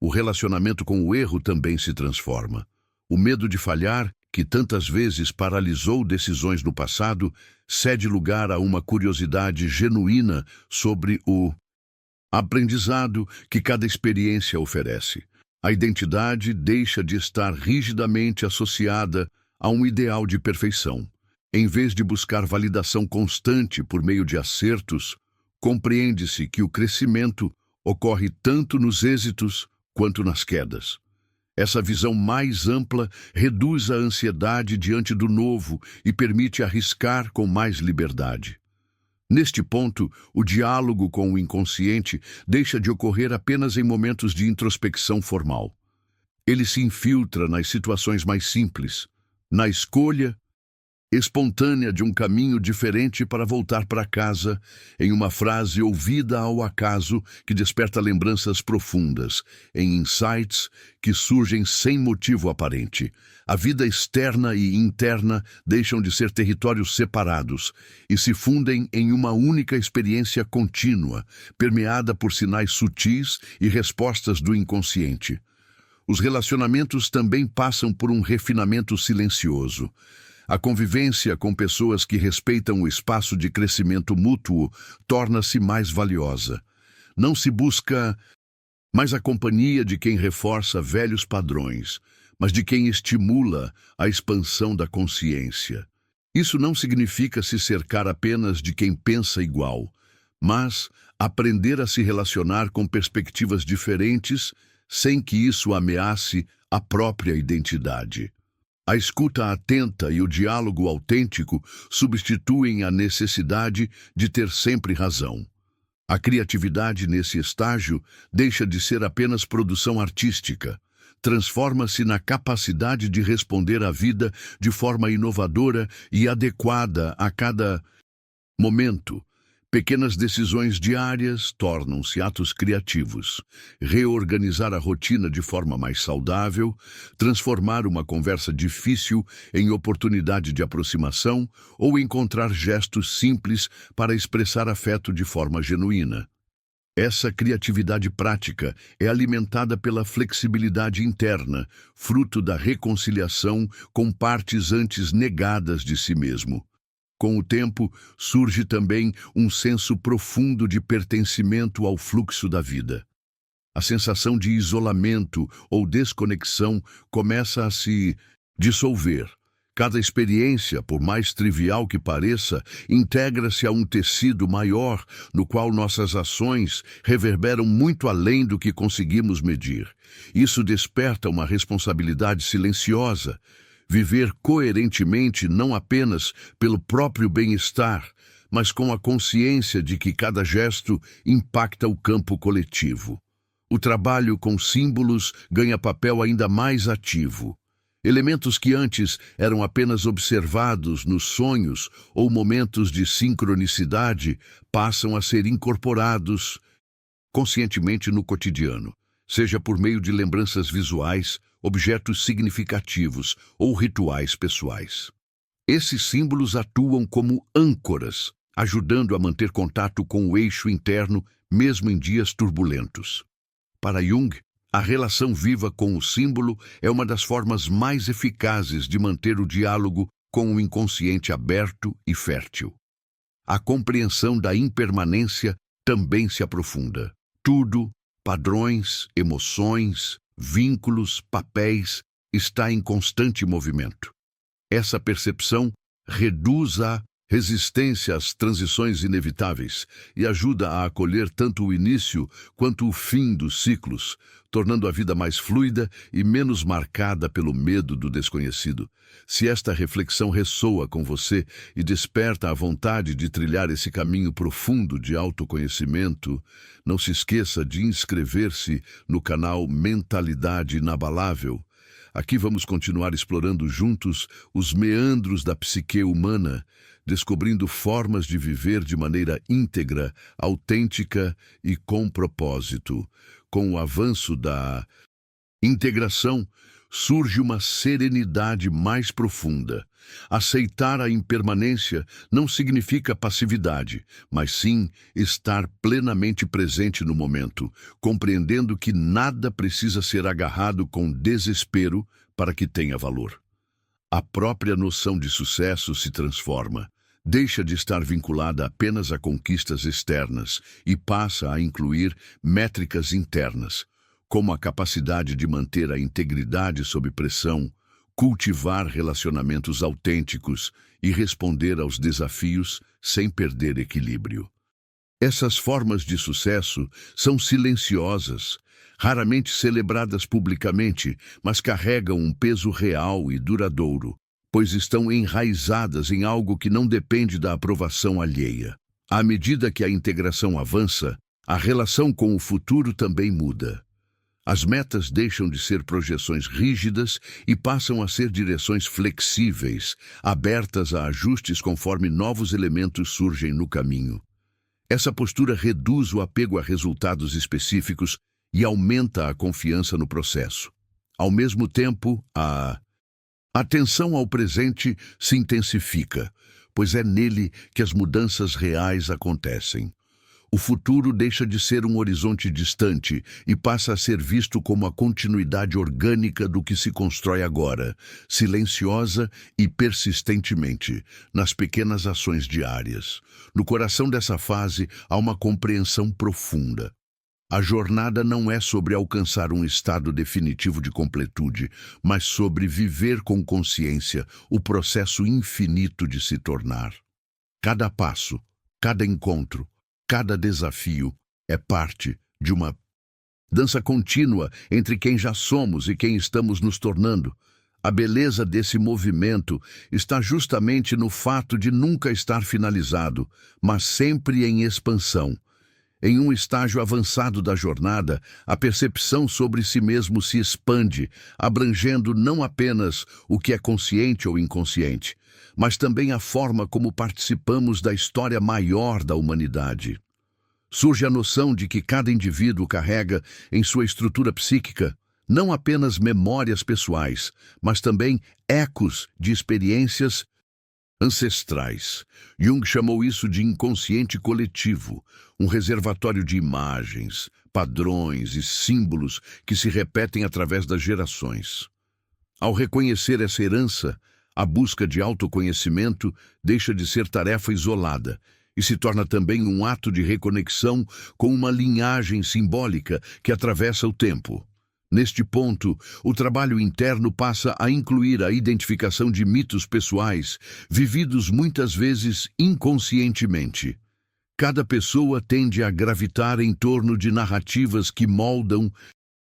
O relacionamento com o erro também se transforma. O medo de falhar, que tantas vezes paralisou decisões no passado, cede lugar a uma curiosidade genuína sobre o aprendizado que cada experiência oferece. A identidade deixa de estar rigidamente associada a um ideal de perfeição. Em vez de buscar validação constante por meio de acertos, compreende-se que o crescimento ocorre tanto nos êxitos quanto nas quedas. Essa visão mais ampla reduz a ansiedade diante do novo e permite arriscar com mais liberdade. Neste ponto, o diálogo com o inconsciente deixa de ocorrer apenas em momentos de introspecção formal. Ele se infiltra nas situações mais simples, na escolha espontânea de um caminho diferente para voltar para casa, em uma frase ouvida ao acaso que desperta lembranças profundas, em insights que surgem sem motivo aparente. A vida externa e interna deixam de ser territórios separados e se fundem em uma única experiência contínua, permeada por sinais sutis e respostas do inconsciente. Os relacionamentos também passam por um refinamento silencioso. A convivência com pessoas que respeitam o espaço de crescimento mútuo torna-se mais valiosa. Não se busca mais a companhia de quem reforça velhos padrões, mas de quem estimula a expansão da consciência. Isso não significa se cercar apenas de quem pensa igual, mas aprender a se relacionar com perspectivas diferentes sem que isso ameace a própria identidade. A escuta atenta e o diálogo autêntico substituem a necessidade de ter sempre razão. A criatividade nesse estágio deixa de ser apenas produção artística, transforma-se na capacidade de responder à vida de forma inovadora e adequada a cada momento. Pequenas decisões diárias tornam-se atos criativos. Reorganizar a rotina de forma mais saudável, transformar uma conversa difícil em oportunidade de aproximação ou encontrar gestos simples para expressar afeto de forma genuína. Essa criatividade prática é alimentada pela flexibilidade interna, fruto da reconciliação com partes antes negadas de si mesmo. Com o tempo, surge também um senso profundo de pertencimento ao fluxo da vida. A sensação de isolamento ou desconexão começa a se dissolver. Cada experiência, por mais trivial que pareça, integra-se a um tecido maior, no qual nossas ações reverberam muito além do que conseguimos medir. Isso desperta uma responsabilidade silenciosa. Viver coerentemente não apenas pelo próprio bem-estar, mas com a consciência de que cada gesto impacta o campo coletivo. O trabalho com símbolos ganha papel ainda mais ativo. Elementos que antes eram apenas observados nos sonhos ou momentos de sincronicidade passam a ser incorporados conscientemente no cotidiano, seja por meio de lembranças visuais, objetos significativos ou rituais pessoais. Esses símbolos atuam como âncoras, ajudando a manter contato com o eixo interno, mesmo em dias turbulentos. Para Jung, a relação viva com o símbolo é uma das formas mais eficazes de manter o diálogo com o inconsciente aberto e fértil. A compreensão da impermanência também se aprofunda. Tudo, padrões, emoções, vínculos, papéis, está em constante movimento. Essa percepção reduz a resistência às transições inevitáveis e ajuda a acolher tanto o início quanto o fim dos ciclos, tornando a vida mais fluida e menos marcada pelo medo do desconhecido. Se esta reflexão ressoa com você e desperta a vontade de trilhar esse caminho profundo de autoconhecimento, não se esqueça de inscrever-se no canal Mentalidade Inabalável. Aqui vamos continuar explorando juntos os meandros da psique humana, descobrindo formas de viver de maneira íntegra, autêntica e com propósito. Com o avanço da integração, surge uma serenidade mais profunda. Aceitar a impermanência não significa passividade, mas sim estar plenamente presente no momento, compreendendo que nada precisa ser agarrado com desespero para que tenha valor. A própria noção de sucesso se transforma, deixa de estar vinculada apenas a conquistas externas e passa a incluir métricas internas, como a capacidade de manter a integridade sob pressão, cultivar relacionamentos autênticos e responder aos desafios sem perder equilíbrio. Essas formas de sucesso são silenciosas, raramente celebradas publicamente, mas carregam um peso real e duradouro, pois estão enraizadas em algo que não depende da aprovação alheia. À medida que a integração avança, a relação com o futuro também muda. As metas deixam de ser projeções rígidas e passam a ser direções flexíveis, abertas a ajustes conforme novos elementos surgem no caminho. Essa postura reduz o apego a resultados específicos e aumenta a confiança no processo. Ao mesmo tempo, a atenção ao presente se intensifica, pois é nele que as mudanças reais acontecem. O futuro deixa de ser um horizonte distante e passa a ser visto como a continuidade orgânica do que se constrói agora, silenciosa e persistentemente, nas pequenas ações diárias. No coração dessa fase há uma compreensão profunda. A jornada não é sobre alcançar um estado definitivo de completude, mas sobre viver com consciência o processo infinito de se tornar. Cada passo, cada encontro, cada desafio é parte de uma dança contínua entre quem já somos e quem estamos nos tornando. A beleza desse movimento está justamente no fato de nunca estar finalizado, mas sempre em expansão. Em um estágio avançado da jornada, a percepção sobre si mesmo se expande, abrangendo não apenas o que é consciente ou inconsciente, mas também a forma como participamos da história maior da humanidade. Surge a noção de que cada indivíduo carrega em sua estrutura psíquica não apenas memórias pessoais, mas também ecos de experiências ancestrais. Jung chamou isso de inconsciente coletivo, um reservatório de imagens, padrões e símbolos que se repetem através das gerações. Ao reconhecer essa herança, a busca de autoconhecimento deixa de ser tarefa isolada e se torna também um ato de reconexão com uma linhagem simbólica que atravessa o tempo. Neste ponto, o trabalho interno passa a incluir a identificação de mitos pessoais, vividos muitas vezes inconscientemente. Cada pessoa tende a gravitar em torno de narrativas que moldam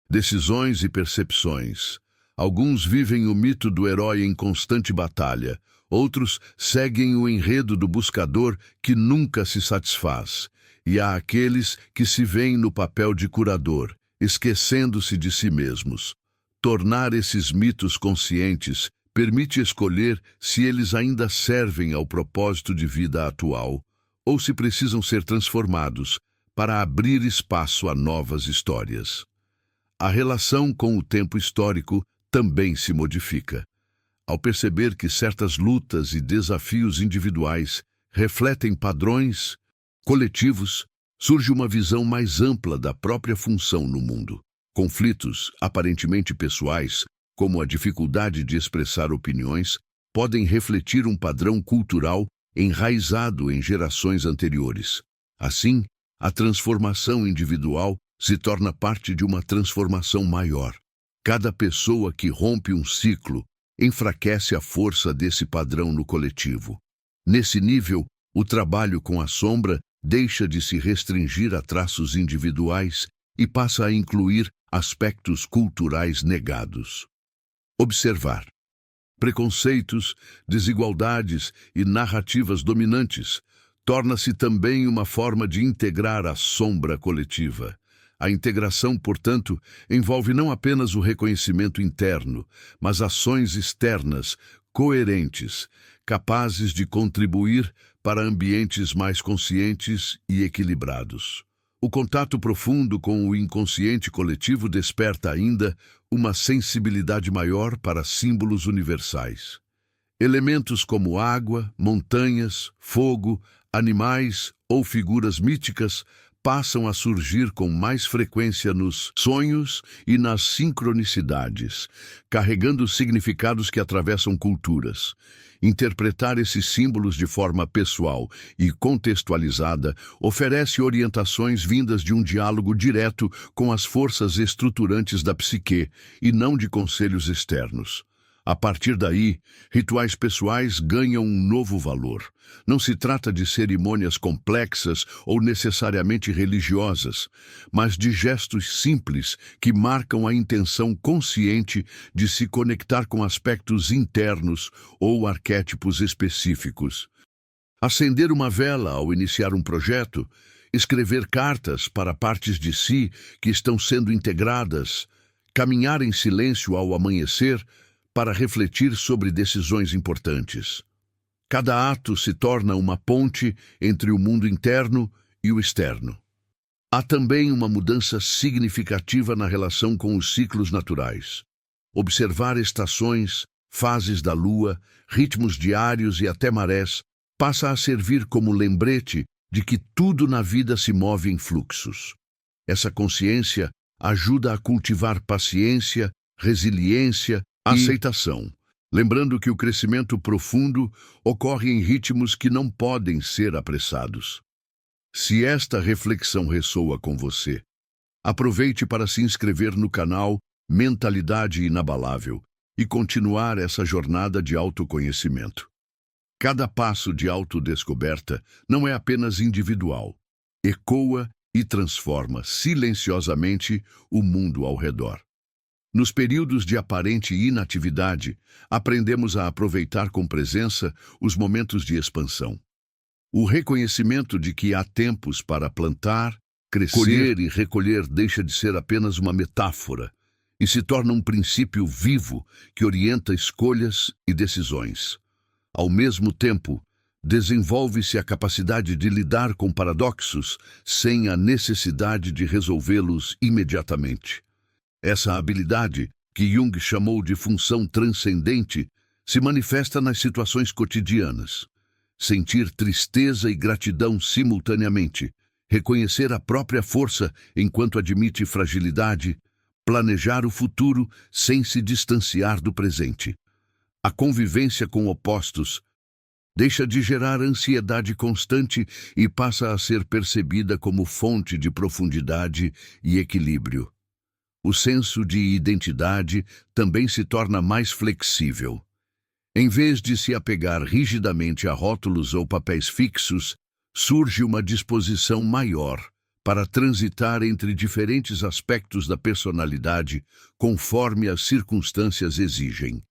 decisões e percepções. Alguns vivem o mito do herói em constante batalha, outros seguem o enredo do buscador que nunca se satisfaz, e há aqueles que se veem no papel de curador, esquecendo-se de si mesmos. Tornar esses mitos conscientes permite escolher se eles ainda servem ao propósito de vida atual ou se precisam ser transformados para abrir espaço a novas histórias. A relação com o tempo histórico também se modifica. Ao perceber que certas lutas e desafios individuais refletem padrões coletivos, surge uma visão mais ampla da própria função no mundo. Conflitos aparentemente pessoais, como a dificuldade de expressar opiniões, podem refletir um padrão cultural enraizado em gerações anteriores. Assim, a transformação individual se torna parte de uma transformação maior. Cada pessoa que rompe um ciclo enfraquece a força desse padrão no coletivo. Nesse nível, o trabalho com a sombra deixa de se restringir a traços individuais e passa a incluir aspectos culturais negados. Observar preconceitos, desigualdades e narrativas dominantes torna-se também uma forma de integrar a sombra coletiva. A integração, portanto, envolve não apenas o reconhecimento interno, mas ações externas, coerentes, capazes de contribuir para ambientes mais conscientes e equilibrados. O contato profundo com o inconsciente coletivo desperta ainda uma sensibilidade maior para símbolos universais. Elementos como água, montanhas, fogo, animais ou figuras míticas passam a surgir com mais frequência nos sonhos e nas sincronicidades, carregando significados que atravessam culturas. Interpretar esses símbolos de forma pessoal e contextualizada oferece orientações vindas de um diálogo direto com as forças estruturantes da psique e não de conselhos externos. A partir daí, rituais pessoais ganham um novo valor. Não se trata de cerimônias complexas ou necessariamente religiosas, mas de gestos simples que marcam a intenção consciente de se conectar com aspectos internos ou arquétipos específicos. Acender uma vela ao iniciar um projeto, escrever cartas para partes de si que estão sendo integradas, caminhar em silêncio ao amanhecer para refletir sobre decisões importantes. Cada ato se torna uma ponte entre o mundo interno e o externo. Há também uma mudança significativa na relação com os ciclos naturais. Observar estações, fases da lua, ritmos diários e até marés passa a servir como lembrete de que tudo na vida se move em fluxos. Essa consciência ajuda a cultivar paciência, resiliência, aceitação, lembrando que o crescimento profundo ocorre em ritmos que não podem ser apressados. Se esta reflexão ressoa com você, aproveite para se inscrever no canal Mentalidade Inabalável e continuar essa jornada de autoconhecimento. Cada passo de autodescoberta não é apenas individual, ecoa e transforma silenciosamente o mundo ao redor. Nos períodos de aparente inatividade, aprendemos a aproveitar com presença os momentos de expansão. O reconhecimento de que há tempos para plantar, crescer, colher e recolher deixa de ser apenas uma metáfora e se torna um princípio vivo que orienta escolhas e decisões. Ao mesmo tempo, desenvolve-se a capacidade de lidar com paradoxos sem a necessidade de resolvê-los imediatamente. Essa habilidade, que Jung chamou de função transcendente, se manifesta nas situações cotidianas. Sentir tristeza e gratidão simultaneamente, reconhecer a própria força enquanto admite fragilidade, planejar o futuro sem se distanciar do presente. A convivência com opostos deixa de gerar ansiedade constante e passa a ser percebida como fonte de profundidade e equilíbrio. O senso de identidade também se torna mais flexível. Em vez de se apegar rigidamente a rótulos ou papéis fixos, surge uma disposição maior para transitar entre diferentes aspectos da personalidade conforme as circunstâncias exigem.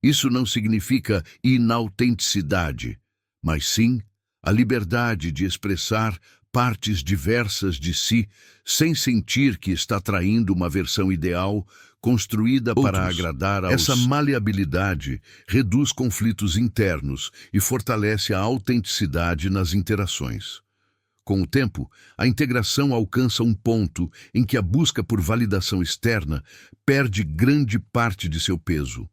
Isso não significa inautenticidade, mas sim a liberdade de expressar partes diversas de si, sem sentir que está traindo uma versão ideal construída para agradar aos... Essa maleabilidade reduz conflitos internos e fortalece a autenticidade nas interações. Com o tempo, a integração alcança um ponto em que a busca por validação externa perde grande parte de seu peso.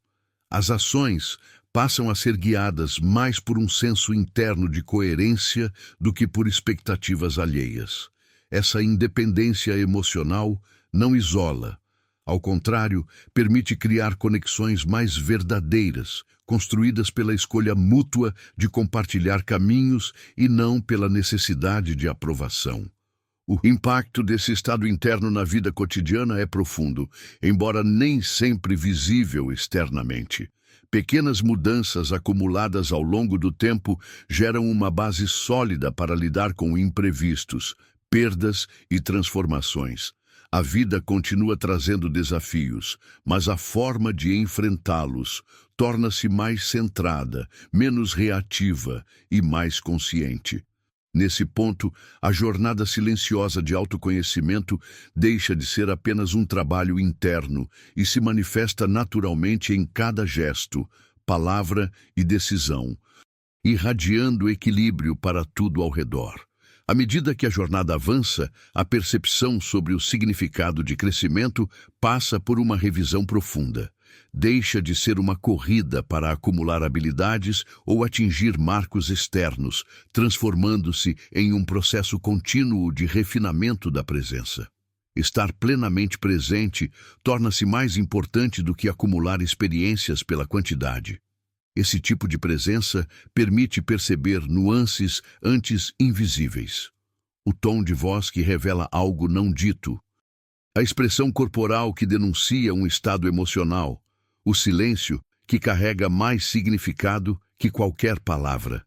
As ações passam a ser guiadas mais por um senso interno de coerência do que por expectativas alheias. Essa independência emocional não isola. Ao contrário, permite criar conexões mais verdadeiras, construídas pela escolha mútua de compartilhar caminhos e não pela necessidade de aprovação. O impacto desse estado interno na vida cotidiana é profundo, embora nem sempre visível externamente. Pequenas mudanças acumuladas ao longo do tempo geram uma base sólida para lidar com imprevistos, perdas e transformações. A vida continua trazendo desafios, mas a forma de enfrentá-los torna-se mais centrada, menos reativa e mais consciente. Nesse ponto, a jornada silenciosa de autoconhecimento deixa de ser apenas um trabalho interno e se manifesta naturalmente em cada gesto, palavra e decisão, irradiando equilíbrio para tudo ao redor. À medida que a jornada avança, a percepção sobre o significado de crescimento passa por uma revisão profunda. Deixa de ser uma corrida para acumular habilidades ou atingir marcos externos, transformando-se em um processo contínuo de refinamento da presença. Estar plenamente presente torna-se mais importante do que acumular experiências pela quantidade. Esse tipo de presença permite perceber nuances antes invisíveis. O tom de voz que revela algo não dito. A expressão corporal que denuncia um estado emocional. O silêncio que carrega mais significado que qualquer palavra.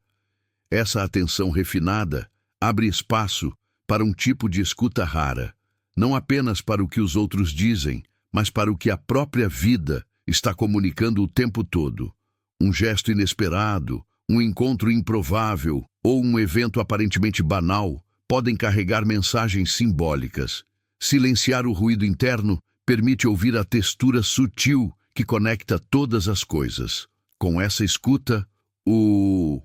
Essa atenção refinada abre espaço para um tipo de escuta rara, não apenas para o que os outros dizem, mas para o que a própria vida está comunicando o tempo todo. Um gesto inesperado, um encontro improvável ou um evento aparentemente banal podem carregar mensagens simbólicas. Silenciar o ruído interno permite ouvir a textura sutil que conecta todas as coisas. Com essa escuta, o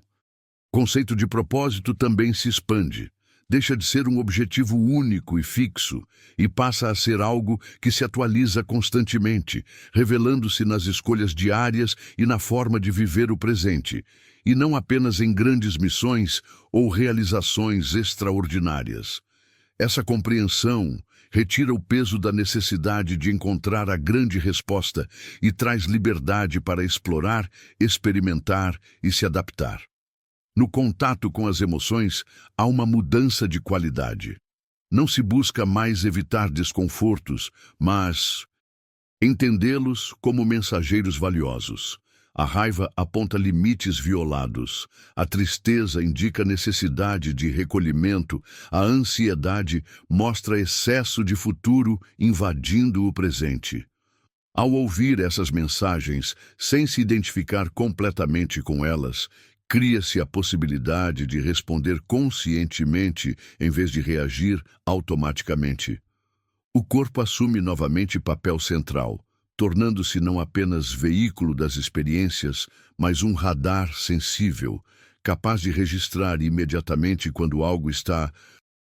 conceito de propósito também se expande. Deixa de ser um objetivo único e fixo e passa a ser algo que se atualiza constantemente, revelando-se nas escolhas diárias e na forma de viver o presente, e não apenas em grandes missões ou realizações extraordinárias. Essa compreensão retira o peso da necessidade de encontrar a grande resposta e traz liberdade para explorar, experimentar e se adaptar. No contato com as emoções, há uma mudança de qualidade. Não se busca mais evitar desconfortos, mas entendê-los como mensageiros valiosos. A raiva aponta limites violados, a tristeza indica necessidade de recolhimento, a ansiedade mostra excesso de futuro invadindo o presente. Ao ouvir essas mensagens, sem se identificar completamente com elas, cria-se a possibilidade de responder conscientemente em vez de reagir automaticamente. O corpo assume novamente papel central, tornando-se não apenas veículo das experiências, mas um radar sensível, capaz de registrar imediatamente quando algo está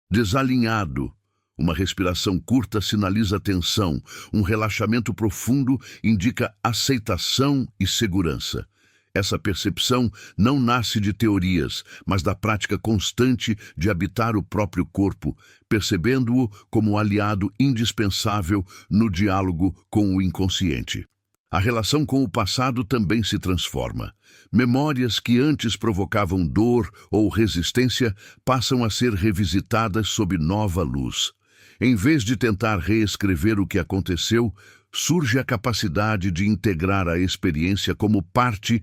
desalinhado. Uma respiração curta sinaliza tensão, um relaxamento profundo indica aceitação e segurança. Essa percepção não nasce de teorias, mas da prática constante de habitar o próprio corpo, percebendo-o como aliado indispensável no diálogo com o inconsciente. A relação com o passado também se transforma. Memórias que antes provocavam dor ou resistência passam a ser revisitadas sob nova luz. Em vez de tentar reescrever o que aconteceu, surge a capacidade de integrar a experiência como parte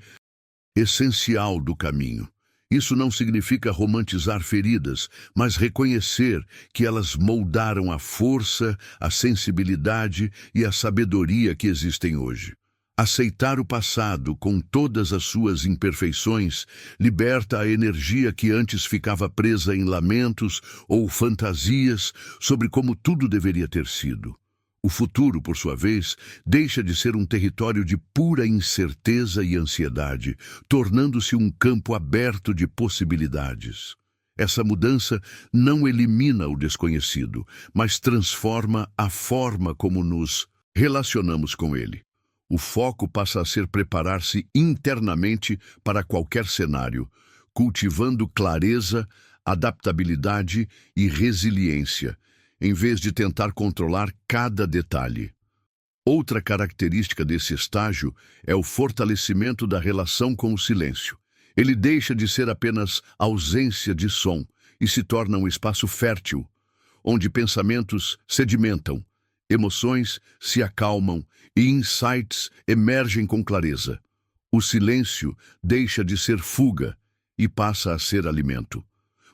essencial do caminho. Isso não significa romantizar feridas, mas reconhecer que elas moldaram a força, a sensibilidade e a sabedoria que existem hoje. Aceitar o passado com todas as suas imperfeições liberta a energia que antes ficava presa em lamentos ou fantasias sobre como tudo deveria ter sido. O futuro, por sua vez, deixa de ser um território de pura incerteza e ansiedade, tornando-se um campo aberto de possibilidades. Essa mudança não elimina o desconhecido, mas transforma a forma como nos relacionamos com ele. O foco passa a ser preparar-se internamente para qualquer cenário, cultivando clareza, adaptabilidade e resiliência, em vez de tentar controlar cada detalhe. Outra característica desse estágio é o fortalecimento da relação com o silêncio. Ele deixa de ser apenas ausência de som e se torna um espaço fértil, onde pensamentos sedimentam, emoções se acalmam e insights emergem com clareza. O silêncio deixa de ser fuga e passa a ser alimento.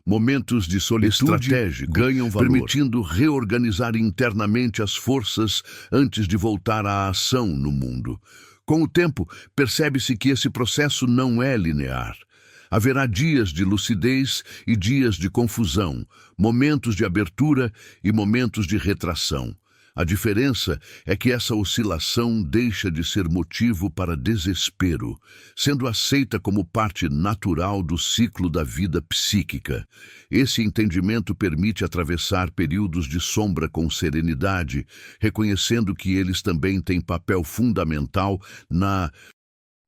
Momentos de solitude ganham valor, permitindo reorganizar internamente as forças antes de voltar à ação no mundo. Com o tempo, percebe-se que esse processo não é linear. Haverá dias de lucidez e dias de confusão, momentos de abertura e momentos de retração. A diferença é que essa oscilação deixa de ser motivo para desespero, sendo aceita como parte natural do ciclo da vida psíquica. Esse entendimento permite atravessar períodos de sombra com serenidade, reconhecendo que eles também têm papel fundamental na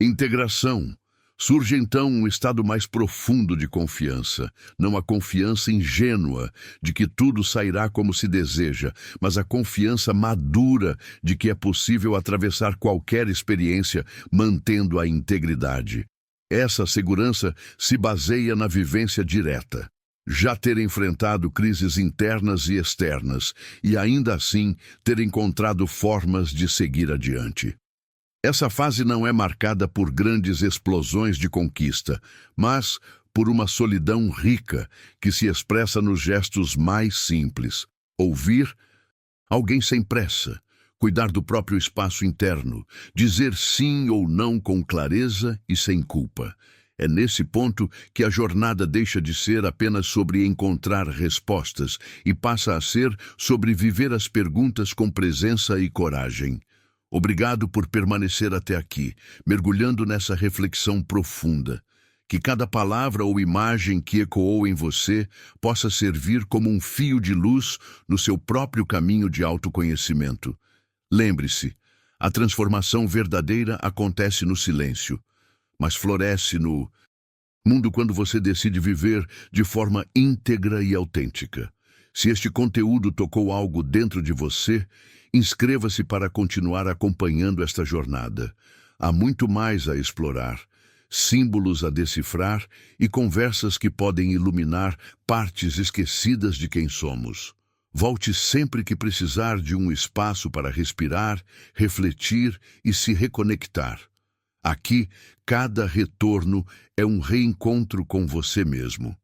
integração. Surge então um estado mais profundo de confiança, não a confiança ingênua de que tudo sairá como se deseja, mas a confiança madura de que é possível atravessar qualquer experiência mantendo a integridade. Essa segurança se baseia na vivência direta. Já ter enfrentado crises internas e externas e ainda assim ter encontrado formas de seguir adiante. Essa fase não é marcada por grandes explosões de conquista, mas por uma solidão rica que se expressa nos gestos mais simples. Ouvir alguém sem pressa, cuidar do próprio espaço interno, dizer sim ou não com clareza e sem culpa. É nesse ponto que a jornada deixa de ser apenas sobre encontrar respostas e passa a ser sobre viver as perguntas com presença e coragem. Obrigado por permanecer até aqui, mergulhando nessa reflexão profunda. Que cada palavra ou imagem que ecoou em você possa servir como um fio de luz no seu próprio caminho de autoconhecimento. Lembre-se, a transformação verdadeira acontece no silêncio, mas floresce no mundo quando você decide viver de forma íntegra e autêntica. Se este conteúdo tocou algo dentro de você, inscreva-se para continuar acompanhando esta jornada. Há muito mais a explorar, símbolos a decifrar e conversas que podem iluminar partes esquecidas de quem somos. Volte sempre que precisar de um espaço para respirar, refletir e se reconectar. Aqui, cada retorno é um reencontro com você mesmo.